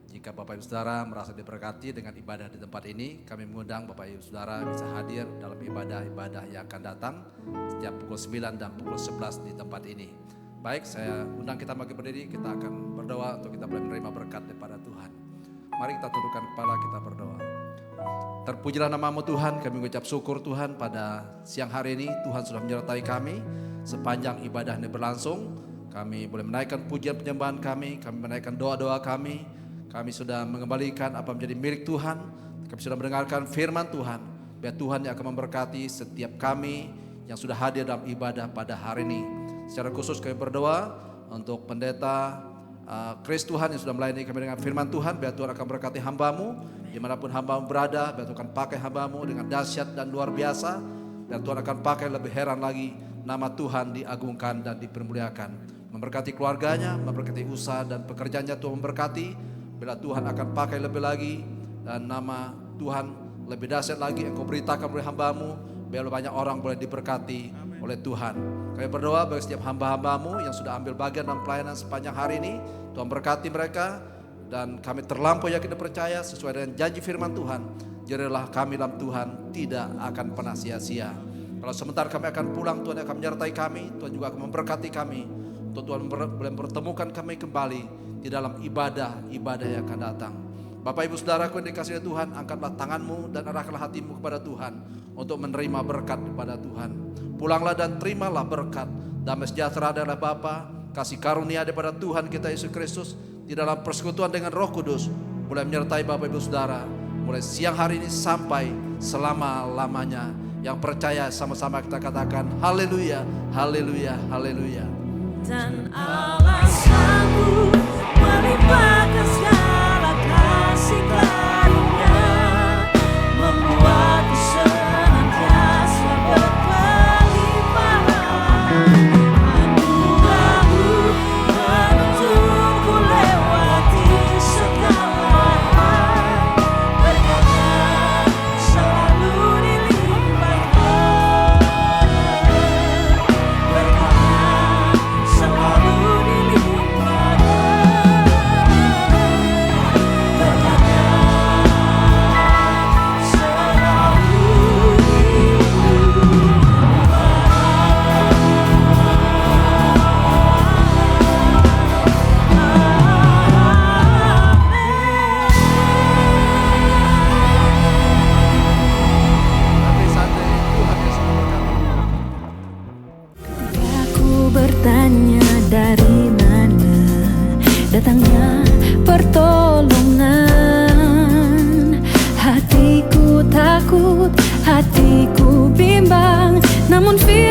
S7: jika Bapak Ibu Saudara merasa diberkati dengan ibadah di tempat ini, kami mengundang Bapak Ibu Saudara bisa hadir dalam ibadah-ibadah yang akan datang setiap pukul 9 dan pukul 11 di tempat ini. Baik, saya undang kita bagi berdiri, kita akan berdoa untuk kita boleh menerima berkat daripada Tuhan. Mari kita tundukkan kepala, kita berdoa. Terpujilah nama-Mu Tuhan, kami mengucap syukur Tuhan pada siang hari ini Tuhan sudah menyertai kami sepanjang ibadah ini berlangsung. Kami boleh menaikkan pujian penyembahan kami menaikkan doa-doa kami sudah mengembalikan apa menjadi milik Tuhan, kami sudah mendengarkan firman Tuhan. Biar Tuhan yang akan memberkati setiap kami yang sudah hadir dalam ibadah pada hari ini. Secara khusus kami berdoa untuk pendeta Chris Tuhan yang sudah melayani kami dengan firman Tuhan. Biar Tuhan akan berkati hamba-Mu dimanapun hamba-Mu berada. Biar Tuhan akan pakai hamba-Mu dengan dahsyat dan luar biasa. Biar Tuhan akan pakai lebih heran lagi, nama Tuhan diagungkan dan dipermuliakan. Memberkati keluarganya, memberkati usaha dan pekerjaannya Tuhan memberkati. Bila Tuhan akan pakai lebih lagi dan nama Tuhan lebih dahsyat lagi Engkau beritakan oleh hamba-Mu. Biar banyak orang boleh diberkati oleh Tuhan. Kami berdoa bagi setiap hamba-hamba-Mu yang sudah ambil bagian dalam pelayanan sepanjang hari ini. Tuhan berkati mereka dan kami terlampau yakin dan percaya sesuai dengan janji firman Tuhan. Jadilah kami dalam Tuhan tidak akan pernah sia-sia. Kalau sebentar kami akan pulang, Tuhan akan menyertai kami. Tuhan juga akan memberkati kami. Untuk Tuhan boleh mempertemukan kami kembali di dalam ibadah-ibadah yang akan datang. Bapak Ibu Saudaraku yang dikasihi Tuhan, angkatlah tanganmu dan arahkanlah hatimu kepada Tuhan untuk menerima berkat kepada Tuhan. Pulanglah dan terimalah berkat, damai sejahtera adalah Bapa, kasih karunia daripada Tuhan kita Yesus Kristus di dalam persekutuan dengan Roh Kudus mulai menyertai Bapak Ibu Saudara mulai siang hari ini sampai selama-lamanya. Yang percaya sama-sama kita katakan haleluya, haleluya, haleluya.
S1: Dan Allah sanggup melimpahkan segala kasih karunia, membuatku senantiasa berkelimpahan. Anugerah-Mu menuntunku lewati segala hal, berkat-Nya selalu dilimpahkan, berkat-Nya selalu dilimpahkan, berkat-Nya
S7: Nanti santai, Tuhan Yesus memberkati.
S4: Aku bertanya dari mana datangnya pertolongan. Hatiku takut, hatiku bimbang, namun firman